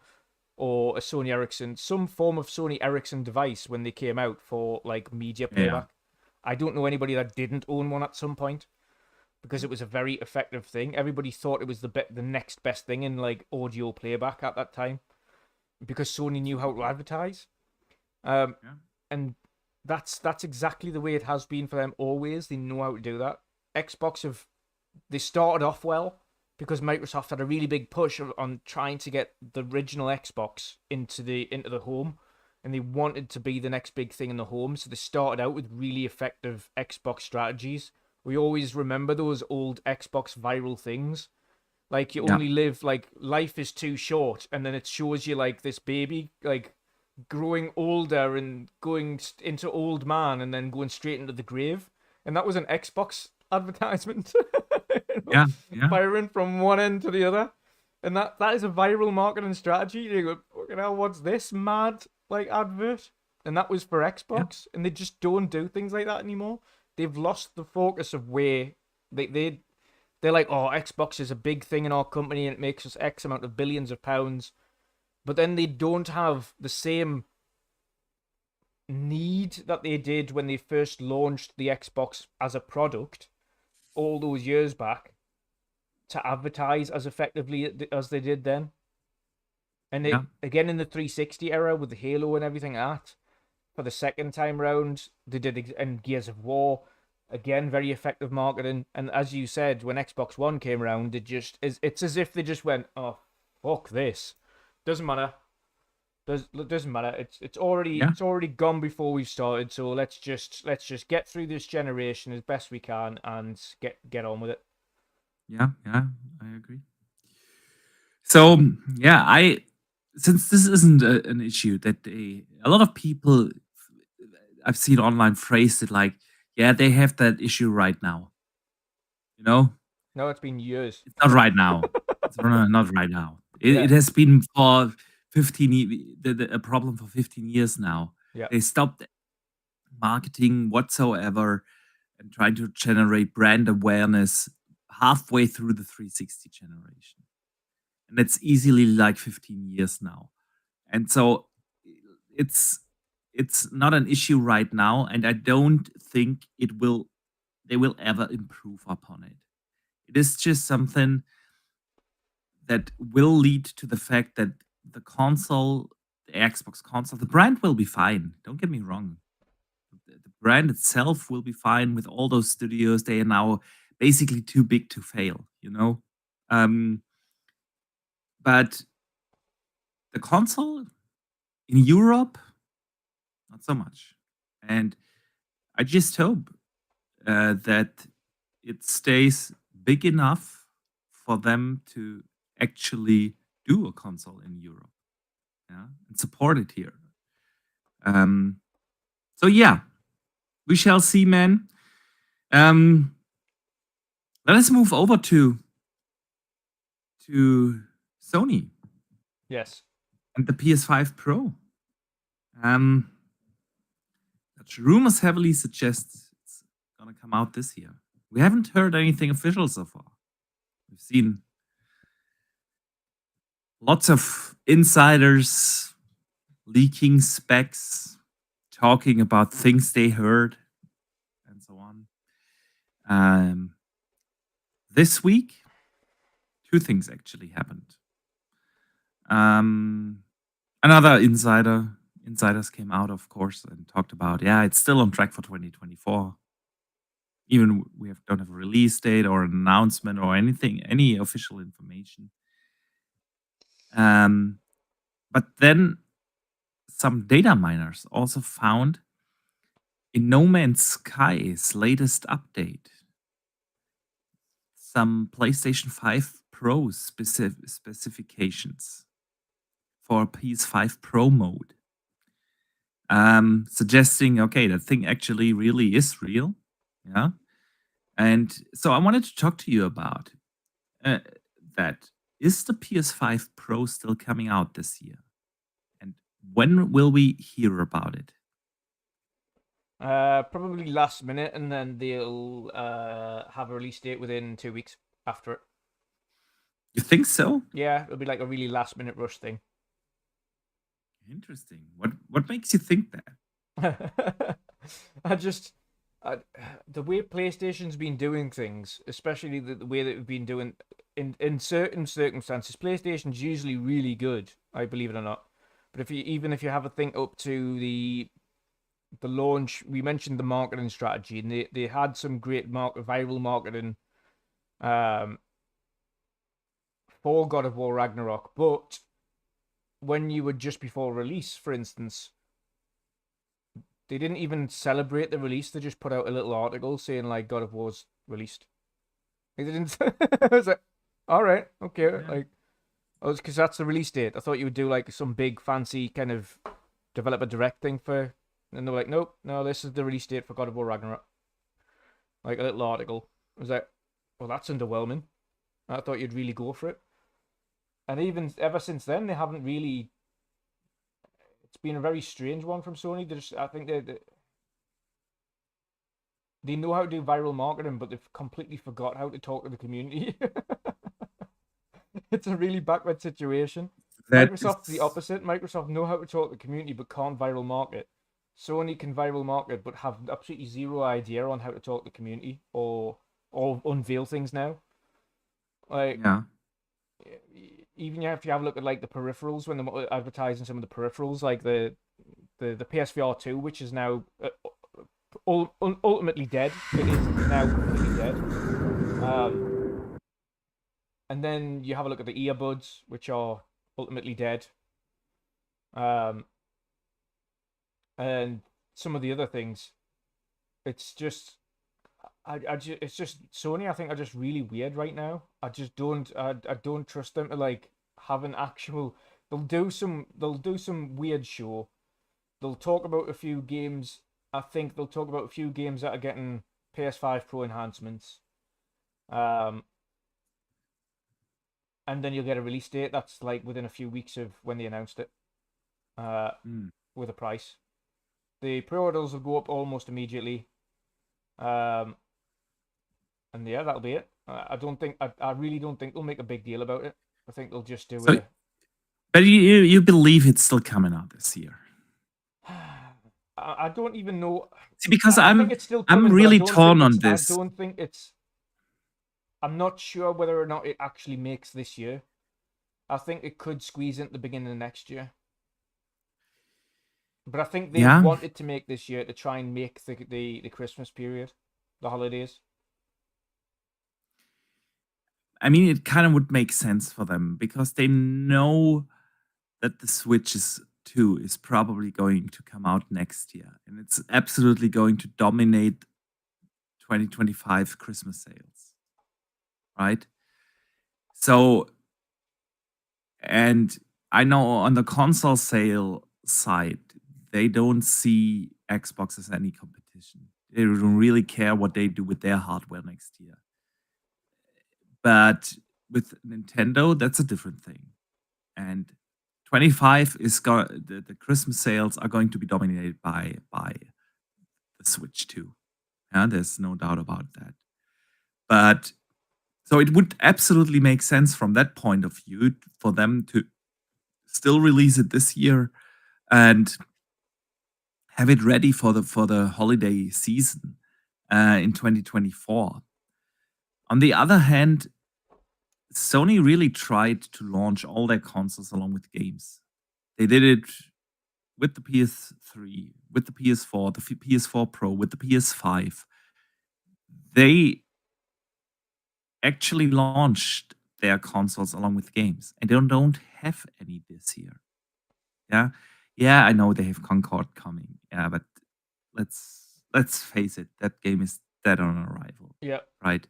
or a Sony Ericsson, some form of Sony Ericsson device when they came out for like media playback. Yeah. I don't know anybody that didn't own one at some point because it was a very effective thing. Everybody thought it was the next best thing in like audio playback at that time because Sony knew how to advertise. And that's exactly the way it has been for them always. They know how to do that. Xbox they started off well because Microsoft had a really big push on trying to get the original Xbox into the home, and they wanted to be the next big thing in the home. So they started out with really effective Xbox strategies. We always remember those old Xbox viral things. Like you only live, like life is too short, and then it shows you like this baby like growing older and going into old man and then going straight into the grave. And that was an Xbox advertisement. Yeah. Firing from one end to the other. And that is a viral marketing strategy. You go, fucking hell, what's this mad like advert? And that was for Xbox. And they just don't do things like that anymore. They've lost the focus of where they're like, oh, Xbox is a big thing in our company and it makes us X amount of billions of pounds. But then they don't have the same need that they did when they first launched the Xbox as a product all those years back to advertise as effectively as they did then. And again in the 360 era with the Halo and everything like that, for the second time round, they did, and Gears of War, again, very effective marketing. And as you said, when Xbox One came around, it's as if they just went, oh, fuck this. Doesn't matter. Doesn't matter. It's already gone before we've started. So let's just get through this generation as best we can and get on with it. Yeah, I agree. So since this isn't an issue that a lot of people I've seen online phrase it like, yeah, they have that issue right now. You know? No, it's been years. It's not right now. It's not right now. It has been for 15 a problem for 15 years now. Yeah. They stopped marketing whatsoever and trying to generate brand awareness halfway through the 360 generation. And it's easily like 15 years now. And so it's not an issue right now, and I don't think it will they will ever improve upon it. It is just something that will lead to the fact that the console, the Xbox console, the brand will be fine. Don't get me wrong. The brand itself will be fine with all those studios. They are now basically too big to fail, you know? But the console in Europe, not so much. And I just hope that it stays big enough for them to actually do a console in Europe, yeah, and support it here. So yeah, we shall see, man. Let us move over to Sony. Yes. And the PS5 Pro. That rumors heavily suggest it's gonna come out this year. We haven't heard anything official so far. We've seen lots of insiders leaking specs, talking about things they heard, and so on. This week, two things actually happened. Another insiders came out, of course, and talked about, yeah, it's still on track for 2024. Even don't have a release date or an announcement or anything, any official information. But then some data miners also found in No Man's Sky's latest update some PlayStation 5 Pro specifications for PS5 Pro mode, suggesting, okay, that thing actually really is real, yeah. And so I wanted to talk to you about that. Is the PS5 Pro still coming out this year? And when will we hear about it? Probably last minute, and then they'll have a release date within 2 weeks after it. You think so? Yeah, it'll be like a really last minute rush thing. Interesting. What makes you think that? The way PlayStation's been doing things, especially the way that we've been doing in certain circumstances, PlayStation's usually really good, I believe it or not. But if you have a think up to the launch, we mentioned the marketing strategy, and they had some great viral marketing for God of War Ragnarok, but when you were just before release, for instance, they didn't even celebrate the release. They just put out a little article saying like God of War's released. They didn't. I was like, all right, okay, Yeah. like, because that's the release date. I thought you would do like some big fancy kind of developer direct thing for, and they were like, nope, no, this is the release date for God of War Ragnarok. Like a little article. I was like, well, that's underwhelming. I thought you'd really go for it. And even ever since then, they haven't really. It's been a very strange one from Sony. I think they know how to do viral marketing, but they've completely forgot how to talk to the community. It's a really backward situation. Microsoft's the opposite. Microsoft know how to talk to the community, but can't viral market. Sony can viral market, but have absolutely zero idea on how to talk to the community or unveil things now. Like, Yeah. even if you have a look at like the peripherals, when they're advertising some of the peripherals, like the PSVR 2, which is now ultimately dead. It is now completely dead. And then you have a look at the earbuds, which are ultimately dead. And some of the other things. It's just it's just Sony, I think, are just really weird right now. I just don't trust them to like have an actual. They'll do some weird show. They'll talk about a few games. I think they'll talk about a few games that are getting PS5 Pro enhancements. And then you'll get a release date that's like within a few weeks of when they announced it. With a price. The pre-orders will go up almost immediately. And yeah, that'll be it. I really don't think they'll make a big deal about it. I think they'll just do it. But you believe it's still coming out this year? I don't even know. See, because I think it's still I'm coming, but really I don't torn think on it's, I this. don't think it's. I'm not sure whether or not it actually makes this year. I think it could squeeze into the beginning of next year. But I think they Yeah, wanted to make this year to try and make the Christmas period, the holidays. I mean, it kind of would make sense for them because they know that the Switch 2 is probably going to come out next year, and it's absolutely going to dominate 2025 Christmas sales, right? So, and I know on the console sale side, they don't see Xbox as any competition. They don't really care what they do with their hardware next year. But with Nintendo, that's a different thing. And 25 is the Christmas sales are going to be dominated by the Switch 2. Yeah, there's no doubt about that. But so it would absolutely make sense from that point of view for them to still release it this year and have it ready for the holiday season in 2024. On the other hand, Sony really tried to launch all their consoles along with games. They did it with the PS3, with the PS4, the PS4 Pro, with the PS5. They actually launched their consoles along with games, and they don't have any this year. Yeah, yeah, I know they have Concord coming. Yeah, but let's face it, that game is dead on arrival. Yeah. Right.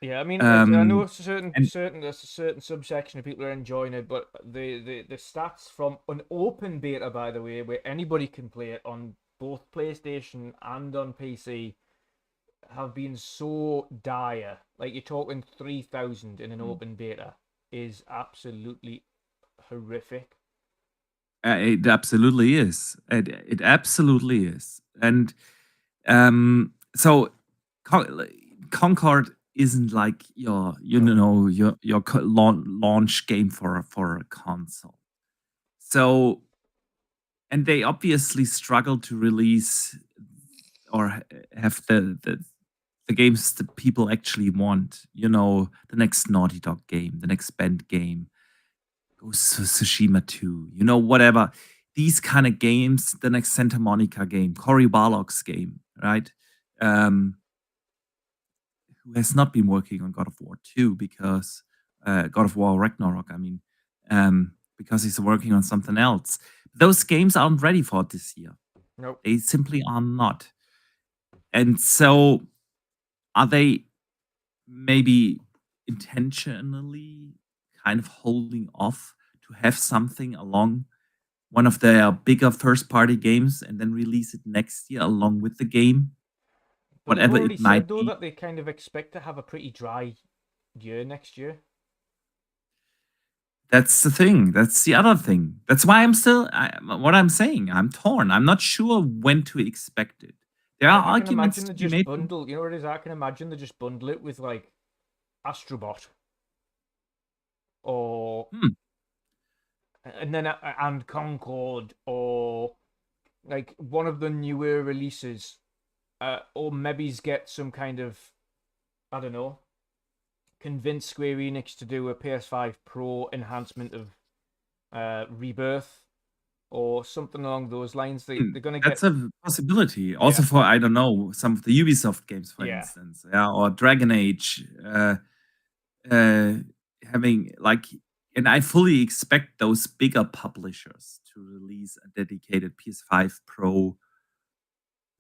Yeah, I mean, I know And there's a certain subsection of people are enjoying it, but the stats from an open beta, by the way, where anybody can play it on both PlayStation and on PC, have been so dire. Like you're talking 3,000 in an open beta is absolutely horrific. It absolutely is. It absolutely is. And so Concord isn't like your launch game for a console. So, and they obviously struggle to release or have the games that people actually want. You know, the next Naughty Dog game, the next Bend game, Ghost of Tsushima 2, you know, whatever. These kind of games, the next Santa Monica game, Cory Barlog's game, right? Who has not been working on God of War 2 because God of War Ragnarok, I mean, because he's working on something else. Those games aren't ready for it this year. Nope. They simply are not. And so, are they maybe intentionally kind of holding off to have something along one of their bigger first party games and then release it next year along with the game? But they've Whatever already it might said though be. that they kind of expect to have a pretty dry year next year. That's the thing. That's the other thing. That's why what I'm saying. I'm torn. I'm not sure when to expect it. There are I can arguments imagine they to be just made. bundle. You know what it is? I can imagine they just bundle it with like Astrobot, or and then and Concord, or like one of the newer releases, or maybe get some kind of, I don't know, convince Square Enix to do a PS5 Pro enhancement of Rebirth or something along those lines. They're gonna get. That's a possibility. Also for, I don't know, some of the Ubisoft games, for Yeah. instance, or Dragon Age, having like, and I fully expect those bigger publishers to release a dedicated PS5 Pro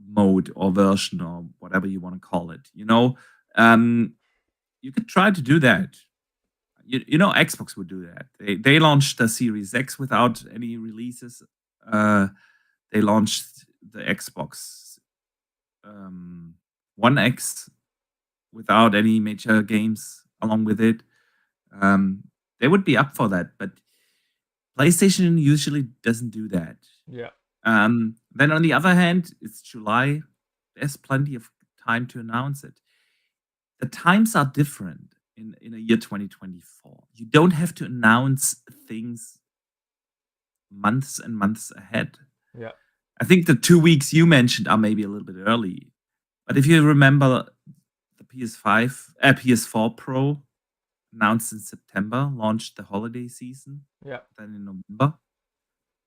mode or version or whatever you want to call it. You know, you could try to do that. You know, Xbox would do that. They launched the Series X without any releases. They launched the Xbox One X without any major games along with it. They would be up for that, but PlayStation usually doesn't do that. Yeah. Then on the other hand, it's July. There's plenty of time to announce it. The times are different in a year 2024. You don't have to announce things months and months ahead. Yeah. I think the 2 weeks you mentioned are maybe a little bit early. But if you remember, the PS4 Pro announced in September, launched the holiday season, Yeah. then in November.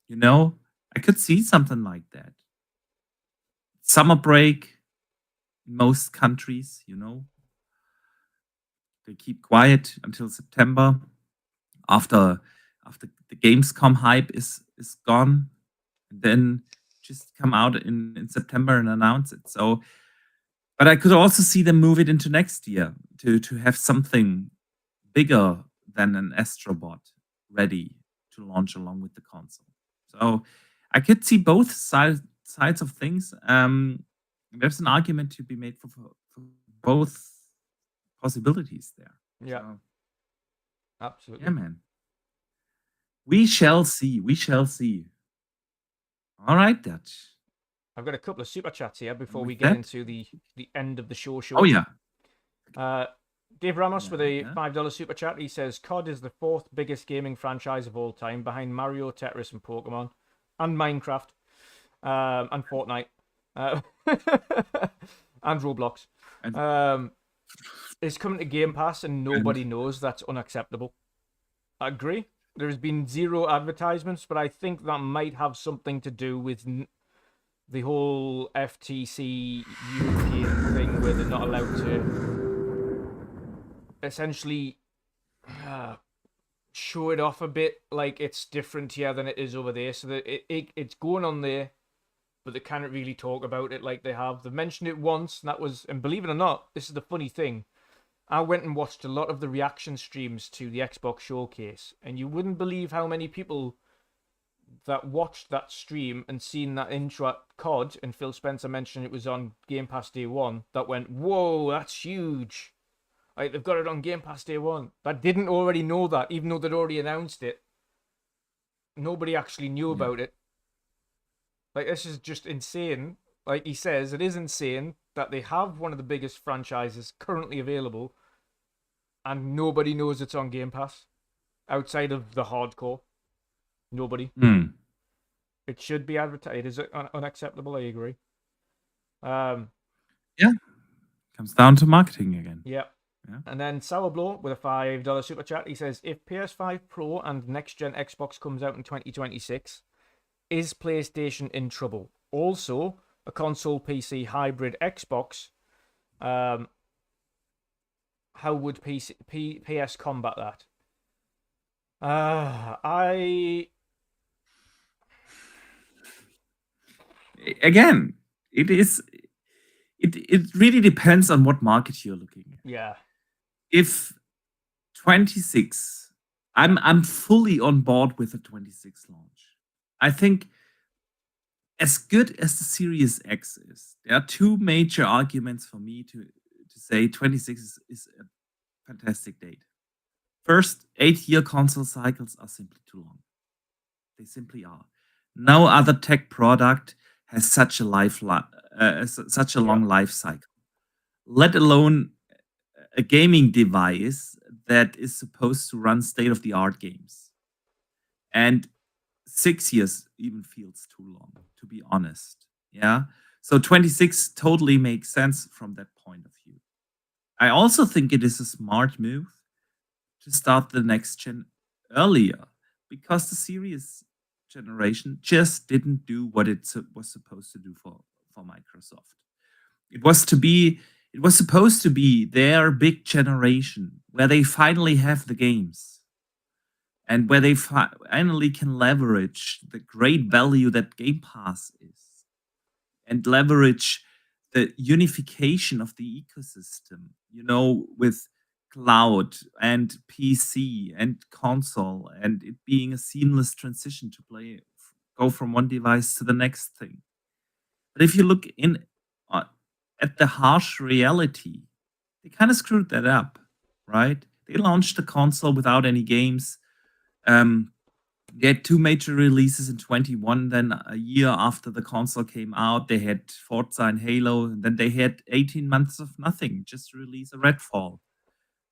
You know, I could see something like that. Summer break in most countries, you know. They keep quiet until September. After the Gamescom hype is gone, and then just come out in September and announce it. So, but I could also see them move it into next year to have something bigger than an Astrobot ready to launch along with the console. So I could see both sides of things. There's an argument to be made for both possibilities there. Yeah. So, Absolutely. yeah, man. We shall see. We shall see. All right, Dutch. I've got a couple of super chats here before with we get that- into the end of the show. Oh yeah. Dave Ramos with a Yeah. $5 super chat. He says COD is the 4th biggest gaming franchise of all time, behind Mario, Tetris, and Pokemon, and Minecraft, and Fortnite, and Roblox. It's coming to Game Pass, and nobody knows. That's unacceptable. I agree. There has been zero advertisements, but I think that might have something to do with the whole FTC European thing, where they're not allowed to essentially show it off a bit like it's different here than it is over there. So that it's going on there, but they can't really talk about it like they have. They've mentioned it once, and that was, and believe it or not, this is the funny thing. I went and watched a lot of the reaction streams to the Xbox showcase, and you wouldn't believe how many people that watched that stream and seen that intro at COD, and Phil Spencer mentioned it was on Game Pass day one, that went, whoa, that's huge. Like, they've got it on Game Pass day one. That didn't already know that, even though they'd already announced it. Nobody actually knew about it. Like, this is just insane. Like he says, it is insane that they have one of the biggest franchises currently available, and nobody knows it's on Game Pass outside of the hardcore. Nobody. It should be advertised. It is unacceptable. I agree. Yeah. Comes down to marketing again. Yeah. And then Sour with a $5 super chat. He says, if PS5 Pro and next gen Xbox comes out in 2026, is PlayStation in trouble? Also, a console PC hybrid Xbox. How would PS combat that? Again, it really depends on what market you're looking at. Yeah. If 26, I'm fully on board with the 26 launch. I think as good as the Series X is, there are two major arguments for me to say 26 is a fantastic date. First, 8-year console cycles are simply too long. They simply are. No other tech product has such a long life cycle, let alone a gaming device that is supposed to run state-of-the-art games. And 6 years even feels too long, to be honest. Yeah. So 26 totally makes sense from that point of view. I also think it is a smart move to start the next gen earlier, because the Series generation just didn't do what it was supposed to do for Microsoft. It was supposed to be their big generation where they finally have the games, and where they finally can leverage the great value that Game Pass is, and leverage the unification of the ecosystem, with cloud and PC and console, and it being a seamless transition to go from one device to the next thing. But if you look at the harsh reality, they kind of screwed that up, right? They launched the console without any games. They had 2 major releases in 21. Then a year after the console came out, they had Forza and Halo. And then they had 18 months of nothing, just to release a Redfall.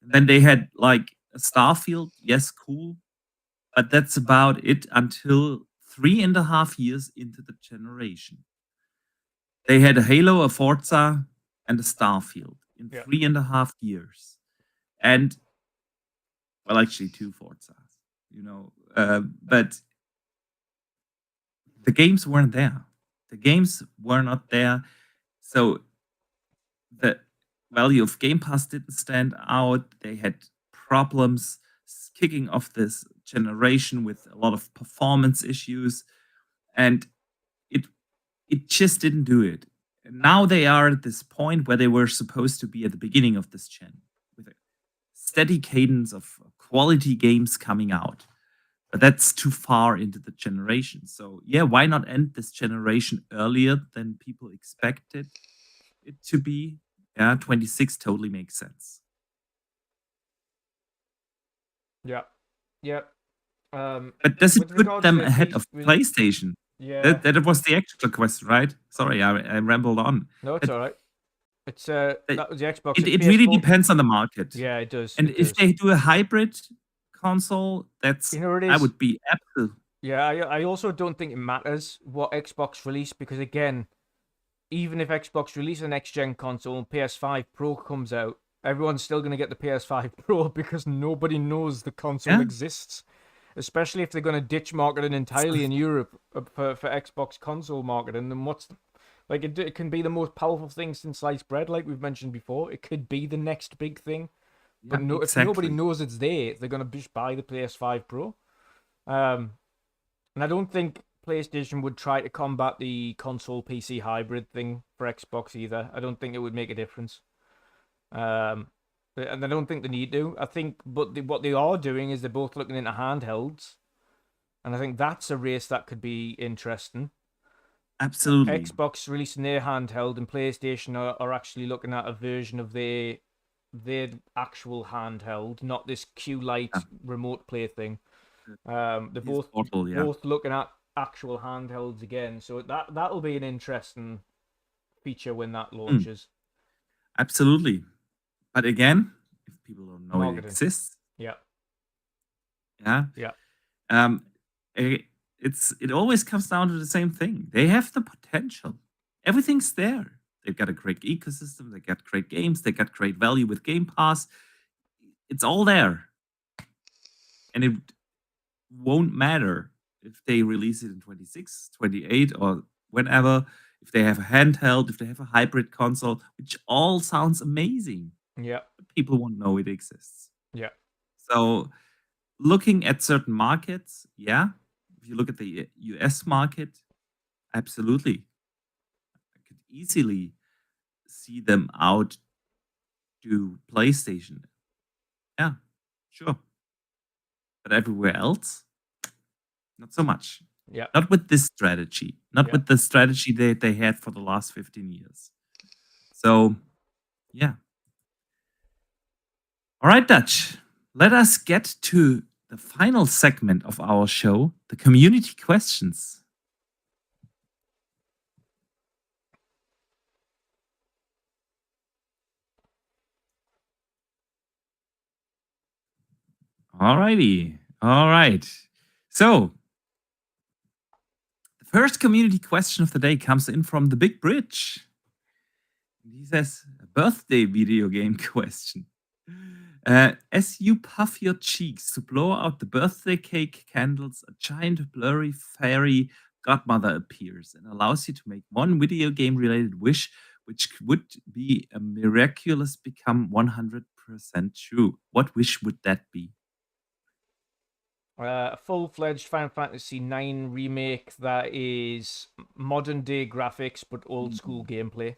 And then they had like a Starfield. Yes, cool. But that's about it until 3.5 years into the generation. They had a Halo, a Forza, and a Starfield in 3.5 years. And, well, actually 2 Forzas, but the games weren't there. The games were not there. So the value of Game Pass didn't stand out. They had problems kicking off this generation with a lot of performance issues, and it just didn't do it. And now they are at this point where they were supposed to be at the beginning of this gen, with a steady cadence of quality games coming out. But that's too far into the generation. So yeah, why not end this generation earlier than people expected it to be? Yeah, 26 totally makes sense. Yeah. But does it with put regards them to ahead of PlayStation? Yeah. That was the actual question, right? Sorry, I rambled on. No, it's all right. It's that was the Xbox. It really depends on the market. Yeah, it does. And if they do a hybrid console, that's I would be absolutely. Yeah, I also don't think it matters what Xbox release, because again, even if Xbox release a next gen console and PS5 Pro comes out, everyone's still going to get the PS5 Pro because nobody knows the console exists. Especially if they're going to ditch marketing entirely in Europe for Xbox console marketing, then it can be the most powerful thing since sliced bread, like we've mentioned before. It could be the next big thing. But if nobody knows it's there, they're going to just buy the PS5 Pro. And I don't think PlayStation would try to combat the console PC hybrid thing for Xbox either. I don't think it would make a difference. And I don't think they need to. I think, but what they are doing is they're both looking into handhelds. And I think that's a race that could be interesting. Absolutely. Xbox releasing their handheld, and PlayStation are actually looking at a version of their actual handheld, not this Q-Lite remote play thing. They're both looking at actual handhelds again, so that'll be an interesting feature when that launches. Absolutely, but again, if people don't know it exists, it always comes down to the same thing. They have the potential. Everything's there. They've got a great ecosystem. They got great games. They got great value with Game Pass. It's all there. And it won't matter if they release it in 26, 28, or whenever, if they have a handheld, if they have a hybrid console, which all sounds amazing. Yeah. But people won't know it exists. Yeah. So looking at certain markets, if you look at the US market, absolutely. I could easily see them out to PlayStation. Yeah, sure. But everywhere else, not so much. Yeah. Not with this strategy. Not with the strategy that they had for the last 15 years. So, yeah. All right, Dutch. Let us get to the final segment of our show, the community questions. Alrighty. All right. So, the first community question of the day comes in from the Big Bridge. He says, a birthday video game question. As you puff your cheeks to blow out the birthday cake candles, a giant blurry fairy godmother appears and allows you to make one video game related wish, which would be a miraculous become 100% true. What wish would that be? A full-fledged Final Fantasy IX remake that is modern-day graphics but old-school gameplay.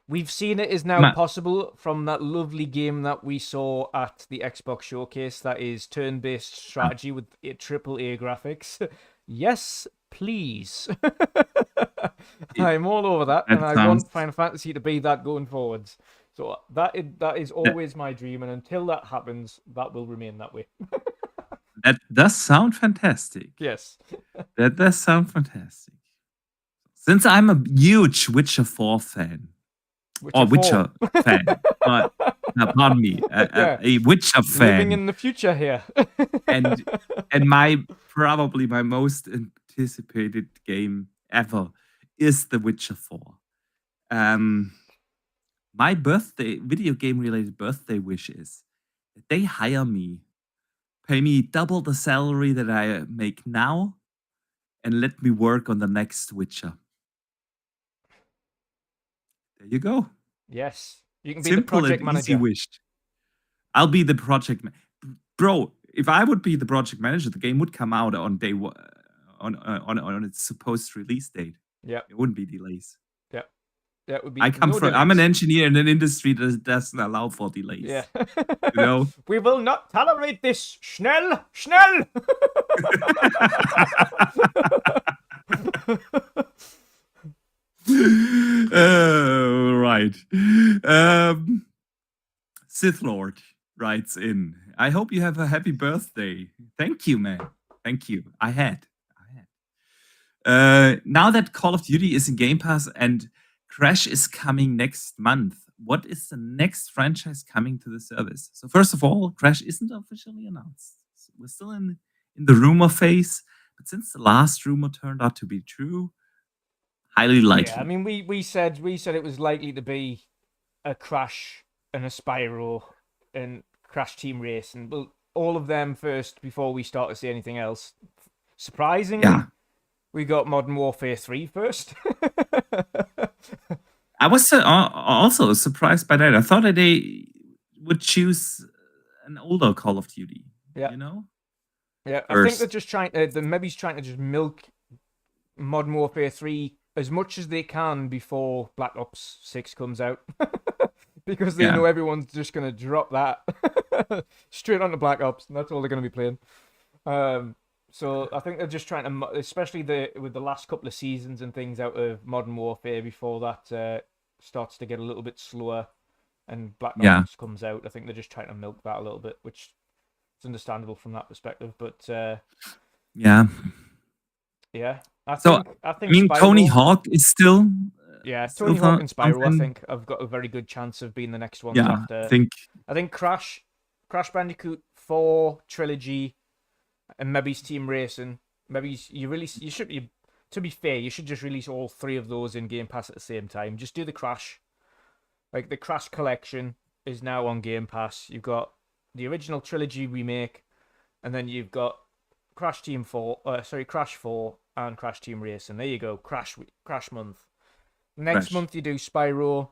We've seen it is now possible from that lovely game that we saw at the Xbox Showcase that is turn-based strategy with AAA graphics. Yes, please. I'm all over that, and I want Final Fantasy to be that going forwards. So that is always my dream, and until that happens, that will remain that way. That does sound fantastic. Yes. That does sound fantastic. Since I'm a huge Witcher 4 fan, Witcher fan. No, pardon me. A Witcher fan. Living in the future here. and my probably my most anticipated game ever is The Witcher 4. My video game related birthday wish is that they hire me, pay me double the salary that I make now, and let me work on the next Witcher. There you go. Yes. You can be Simple the project and easy manager. wish. I'll be the project bro. If I would be the project manager, the game would come out on day one, on its supposed release date. Yeah. It wouldn't be delays. Yeah. That would be I'm an delays. engineer in an industry that doesn't allow for delays. Yeah. You know? We will not tolerate this. Schnell! Schnell! Right. Sith Lord writes in. I hope you have a happy birthday. Thank you, man. Thank you. I had. Now that Call of Duty is in Game Pass and Crash is coming next month, what is the next franchise coming to the service? So first of all, Crash isn't officially announced. So we're still in the rumor phase, but since the last rumor turned out to be true, highly likely. Yeah, I mean, we said it was likely to be a Crash and a Spyro and Crash Team Race, and all of them first before we start to see anything else. Surprisingly, we got Modern Warfare 3 first. I was also surprised by that. I thought that they would choose an older Call of Duty. Yeah. You know? Yeah, I think they're just trying to, maybe trying to just milk Modern Warfare 3 as much as they can before Black Ops 6 comes out. Because they know everyone's just going to drop that straight onto Black Ops, and that's all they're going to be playing. So I think they're just trying to, especially with the last couple of seasons and things out of Modern Warfare before that starts to get a little bit slower and Black Ops comes out. I think they're just trying to milk that a little bit, which is understandable from that perspective. But yeah. I think Spyro, Tony Hawk is still. Tony Hawk and Spyro, I think, have got a very good chance of being the next ones after. I think Crash Bandicoot 4 trilogy, and maybe Team Racing. Maybe you should be. To be fair, you should just release all three of those in Game Pass at the same time. Just do the Crash. Like the Crash collection is now on Game Pass. You've got the original trilogy remake, and then you've got Crash 4 and Crash Team Racing. There you go, Crash month. Next month you do Spyro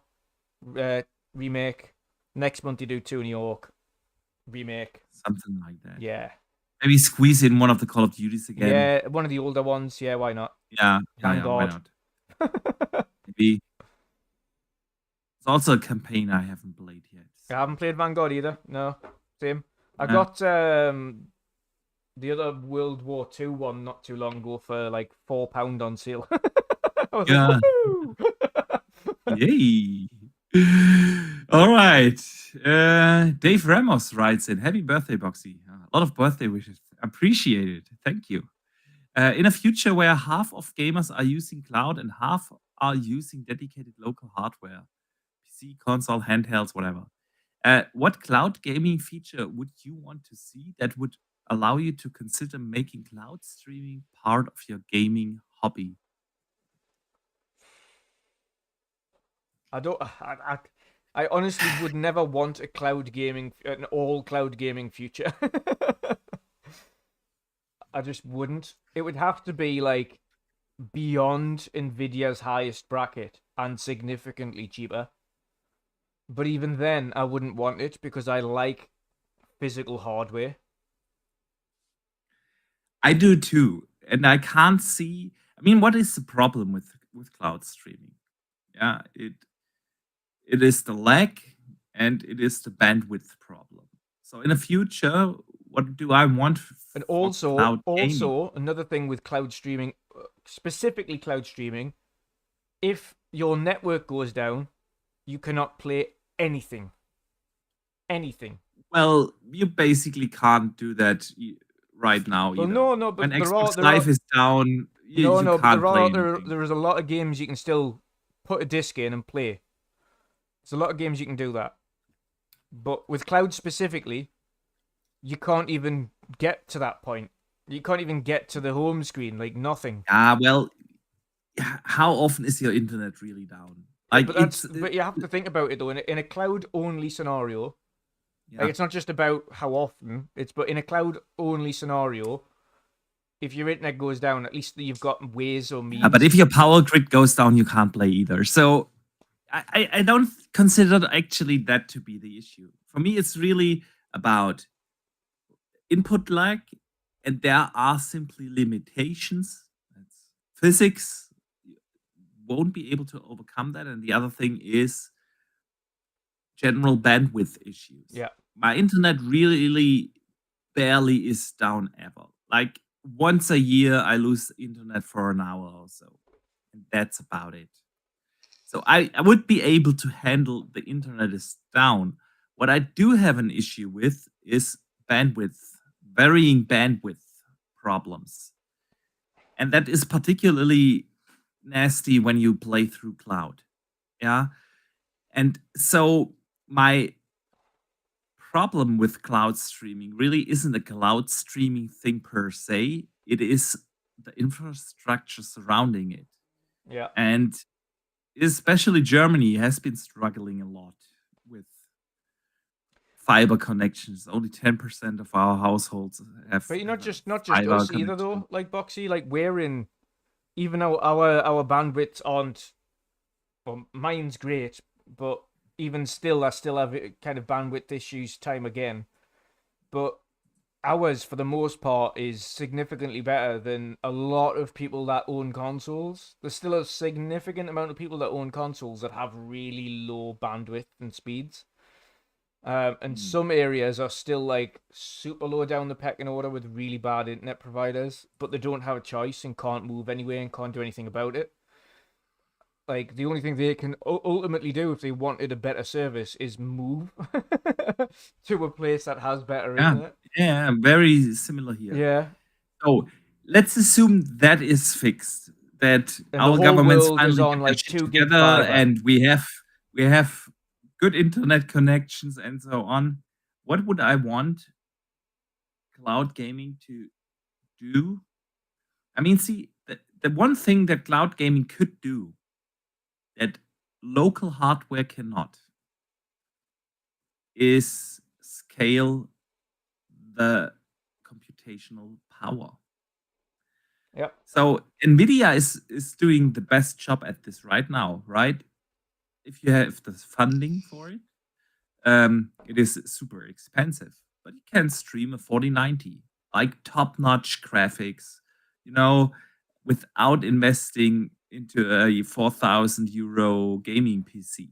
remake. Next month you do Tony Hawk remake. Something like that. Yeah. Maybe squeeze in one of the Call of Duties again. Yeah, one of the older ones. Yeah, why not? Yeah, why not? Maybe. It's also a campaign I haven't played yet. I haven't played Vanguard either. No, same. I got the other World War II one not too long ago for like £4 on sale. I was like, woohoo! Yay! All right. Dave Ramos writes in, happy birthday, Boxy. A lot of birthday wishes. Appreciate it. Thank you. In a future where half of gamers are using cloud and half are using dedicated local hardware, PC, console, handhelds, whatever, what cloud gaming feature would you want to see that would allow you to consider making cloud streaming part of your gaming hobby? I honestly would never want an all cloud gaming future. I just wouldn't. It would have to be like beyond Nvidia's highest bracket and significantly cheaper. But even then, I wouldn't want it because I like physical hardware. I do too. And I can't see. I mean, what is the problem with cloud streaming? Yeah, it is the lag and it is the bandwidth problem. So in the future, what do I want? And also another thing with cloud streaming, specifically cloud streaming, if your network goes down, you cannot play anything. Anything. Well, you basically can't do that right now. Well, either. no, but when Xbox Live is down, you can't play anything. There is a lot of games you can still put a disc in and play. There's a lot of games you can do that. But with cloud specifically, you can't even get to that point. You can't even get to the home screen, like nothing. Well, how often is your internet really down? Yeah, Like but you have to think about it though. In a cloud only scenario, like yeah. it's not just about how often. But in a cloud only scenario, if your internet goes down, at least you've got ways or means. But if your power grid goes down, you can't play either. So I don't consider actually that to be the issue. For me, it's really about input lag, and there are simply limitations. That's physics won't be able to overcome that. And the other thing is general bandwidth issues. Yeah. My internet really barely is down ever. Like once a year, I lose internet for an hour or so. And that's about it. So I would be able to handle the internet is down. What I do have an issue with is bandwidth, varying bandwidth problems. And that is particularly nasty when you play through cloud. Yeah. And so my problem with cloud streaming really isn't a cloud streaming thing per se. It is the infrastructure surrounding it. Yeah. And especially Germany has been struggling a lot with fiber connections. Only 10% of our households have. But not just fiber us either connection. though. Like Boxy, like we're in, even our bandwidths aren't. Well, mine's great, but even still, I still have kind of bandwidth issues time again. But ours, for the most part, is significantly better than a lot of people that own consoles. There's still a significant amount of people that own consoles that have really low bandwidth and speeds. And some areas are still like super low down the pecking order with really bad internet providers, but they don't have a choice and can't move anyway and can't do anything about it. Like the only thing they can ultimately do if they wanted a better service is move to a place that has better internet. Yeah, very similar here. Yeah. So let's assume that is fixed. That And our the whole government's world is finally on get like their shit 2 gig together, fiber. and we have good internet connections and so on. What would I want cloud gaming to do? I mean, see, the one thing that cloud gaming could do that local hardware cannot is scale the computational power. Yep. So Nvidia is doing the best job at this right now, right? If you have the funding for it, it is super expensive, but you can stream a 4090, like top-notch graphics, without investing into a 4,000 euro gaming PC.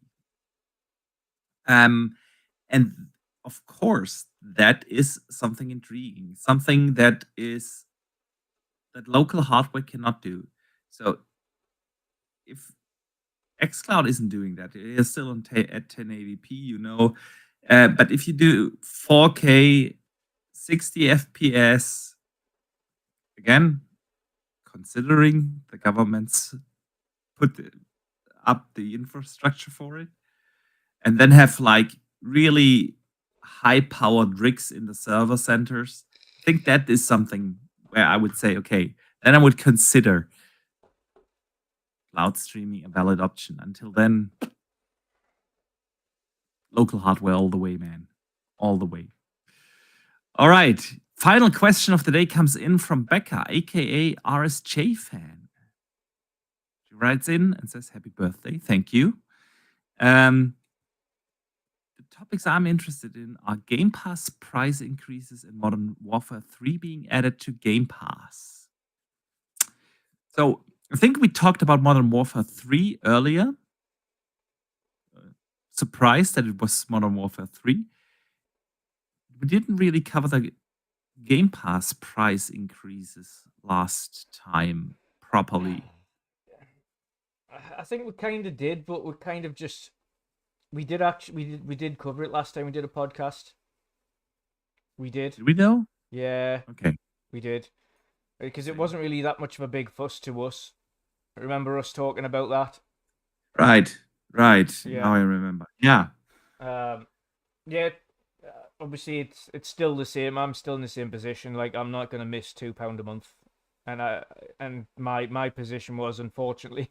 And of course, that is something intriguing, something that local hardware cannot do. So if xCloud isn't doing that, it is still at 1080p, but if you do 4K, 60 FPS, again, considering the government's put up the infrastructure for it, and then have like really high-powered rigs in the server centers, I think that is something where I would say, okay, then I would consider cloud streaming a valid option. Until then, local hardware all the way, man. All the way. All right. Final question of the day comes in from Becca, aka RSJ fan. She writes in and says, happy birthday. Thank you. The topics I'm interested in are Game Pass price increases in Modern Warfare 3 being added to Game Pass. So I think we talked about Modern Warfare 3 earlier. Surprised that it was Modern Warfare 3. We didn't really cover the Game Pass price increases last time properly. I think we kind of did, but we kind of just we did cover it last time we did a podcast. We did. Did we know? Yeah. Okay. We did. Because it wasn't really that much of a big fuss to us. I remember us talking about that. Right. Yeah. Now I remember. Yeah. Yeah. obviously it's still the same. I'm still in the same position. Like I'm not gonna miss £2 a month, and my position was, unfortunately,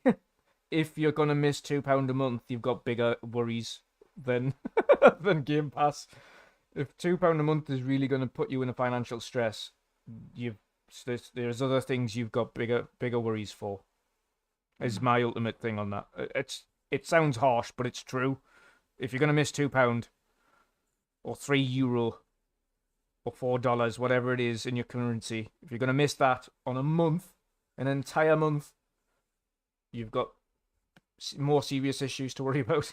if you're gonna miss £2 a month, you've got bigger worries than than Game Pass. If £2 a month is really gonna put you in a financial stress, you've there's other things you've got bigger worries for. Is my ultimate thing on that. It sounds harsh, but it's true. If you're gonna miss £2 or €3 or $4, whatever it is in your currency, if you're gonna miss that on a month, an entire month, you've got more serious issues to worry about.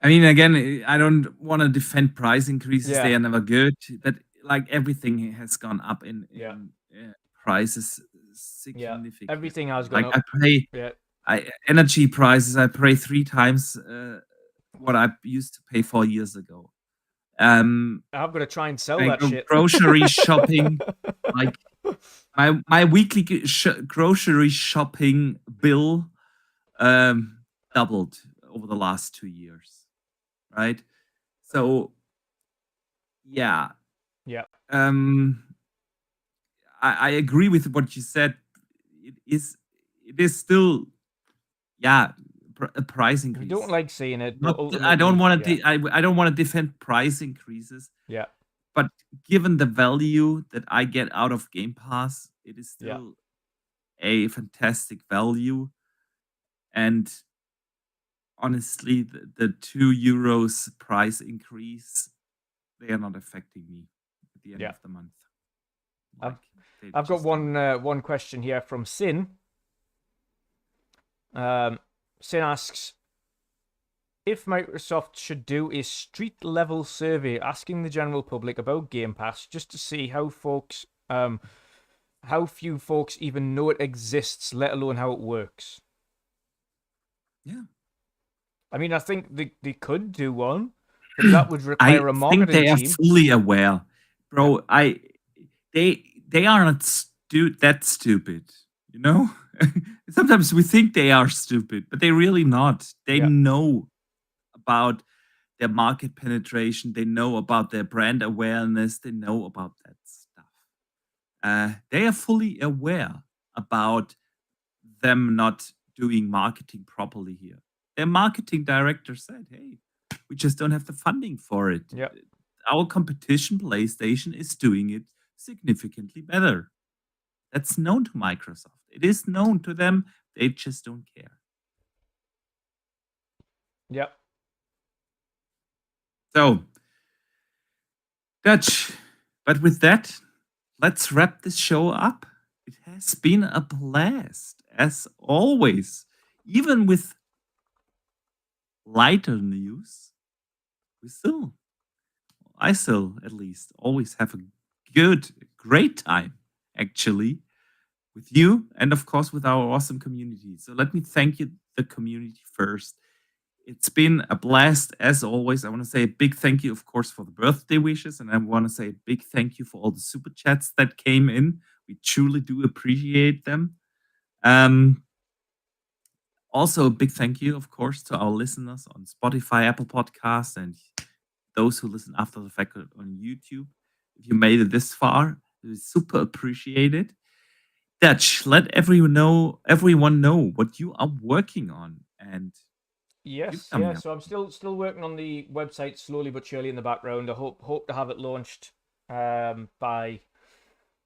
I mean, again, I don't want to defend price increases. Yeah. They are never good, but like everything has gone up in Yeah. prices significantly. Everything has gone Like up. I pay Yeah. energy prices. I pay 3 times what I used to pay 4 years ago. I'm gonna try and sell that shit. Grocery shopping, like my weekly grocery shopping bill doubled over the last 2 years, right? So yeah, Yeah. I agree with what you said. It is still, yeah, a price We increase. don't like seeing it. Not, But I don't want ultimately, to. I don't want to defend price increases. Yeah. But given the value that I get out of Game Pass, it is Yeah. still a fantastic value. And honestly, the €2 price increase, they are not affecting me at the end of the month. I've got one question here from Sin. Sin asks if Microsoft should do a street level survey asking the general public about Game Pass just to see how few folks even know it exists, let alone how it works. Yeah. I mean, I think they could do one, but that would require a marketing team. I think they are fully aware, bro. They are not that stupid, you know. Sometimes we think they are stupid, but they're really not. They know about their market penetration. They know about their brand awareness. They know about that stuff. They are fully aware about them not doing marketing properly here. Their marketing director said, hey, we just don't have the funding for it. Yep. Our competition, PlayStation, is doing it significantly better. That's known to Microsoft. It is known to them. They just don't care. Yep. So, Dutch, but with that, let's wrap this show up. It has been a blast, as always. Even with lighter news, I still, at least, always have a great time, actually, with you and, of course, with our awesome community. So let me thank you, the community, first. It's been a blast, as always. I want to say a big thank you, of course, for the birthday wishes, and I want to say a big thank you for all the super chats that came in. We truly do appreciate them. Also, a big thank you, of course, to our listeners on Spotify, Apple Podcasts, and those who listen after the fact on YouTube. If you made it this far, it is super appreciated. Dutch, let everyone know what you are working on. And yes, so I'm still working on the website slowly but surely in the background. I hope to have it launched by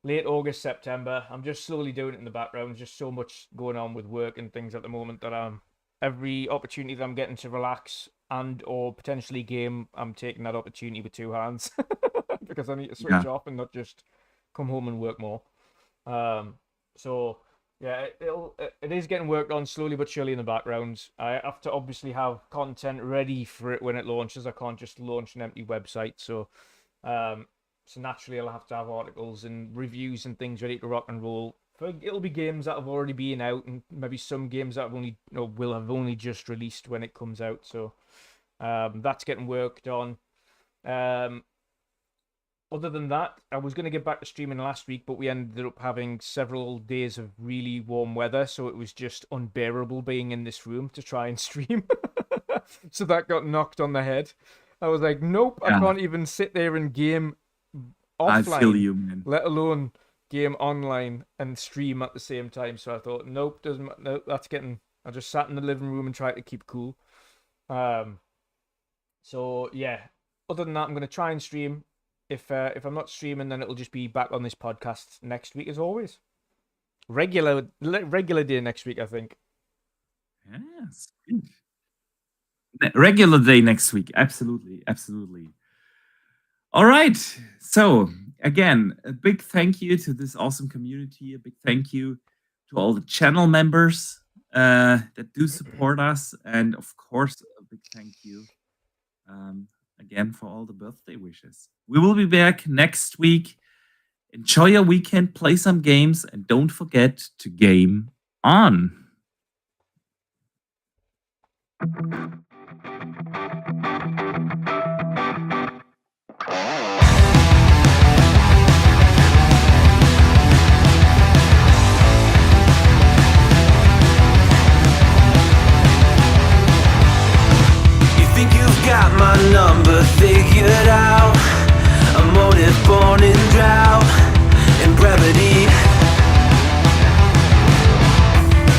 late August, September. I'm just slowly doing it in the background. There's just so much going on with work and things at the moment that every opportunity that I'm getting to relax and or potentially game, I'm taking that opportunity with 2 hands because I need to switch off and not just come home and work more. So yeah, it is getting worked on slowly but surely in the background. I have to obviously have content ready for it when it launches. I can't just launch an empty website. So naturally I'll have to have articles and reviews and things ready to rock and roll. It'll be games that have already been out and maybe some games that will have only just released when it comes out. So that's getting worked on. Other than that, I was going to get back to streaming last week, but we ended up having several days of really warm weather, so it was just unbearable being in this room to try and stream. So that got knocked on the head. I was like, nope, I Yeah. can't even sit there and game I offline, feel you, man. let alone game online and stream at the same time. So I thought, nope, nope, that's getting. I just sat in the living room and tried to keep cool. So yeah. Other than that, I'm gonna try and stream. If I'm not streaming, then it'll just be back on this podcast next week as always. Regular day next week, I think. Yes. Regular day next week. Absolutely. Absolutely. All right. So, again, a big thank you to this awesome community. A big thank you to all the channel members that do support us. And, of course, a big thank you again for all the birthday wishes. We will be back next week. Enjoy your weekend, play some games, and don't forget to game on. You think you've got my number figured out? A motive born in drought and brevity.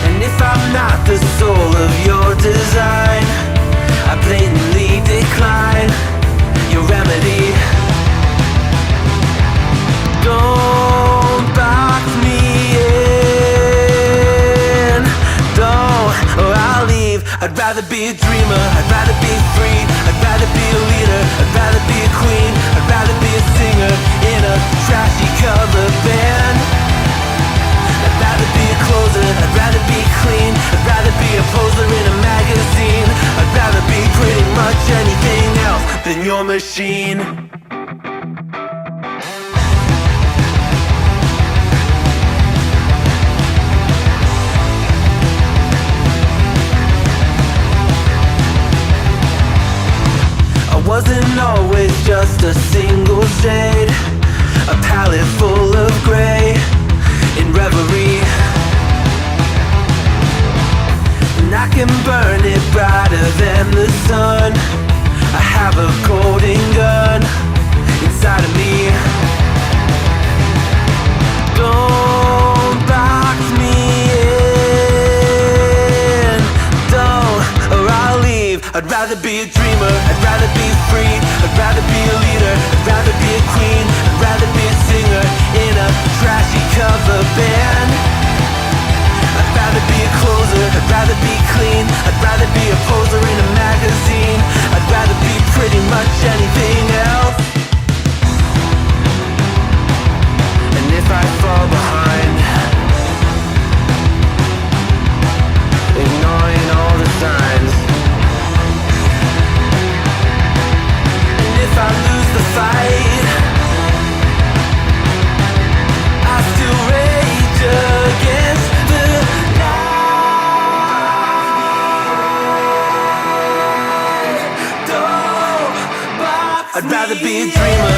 And if I'm not the soul of your design, I blatantly decline your remedy. Don't box me in, don't, or I'll leave. I'd rather be a dreamer, I'd rather be free, I'd rather be a leader, I'd rather be a queen, I'd rather be a singer in a trashy cover band. I'd rather be a closer, I'd rather be clean, I'd rather be a poser in a magazine, I'd rather be pretty much anything else than your machine. I wasn't always just a single shade, a palette full of gray in reverie. And I can burn it brighter than the sun. I have a golden gun inside of me. Don't box me in, don't, or I'll leave. I'd rather be a dreamer, I'd rather be free, I'd rather be a leader, I'd rather be a queen, I'd rather be a singer in a trashy cover band. I'd rather be a closer, I'd rather be clean, I'd rather be a poser in a magazine, I'd rather be pretty much anything else. And if I fall behind, ignoring all the signs, and if I lose the fight, I still rage against the night. I'd rather be a dreamer,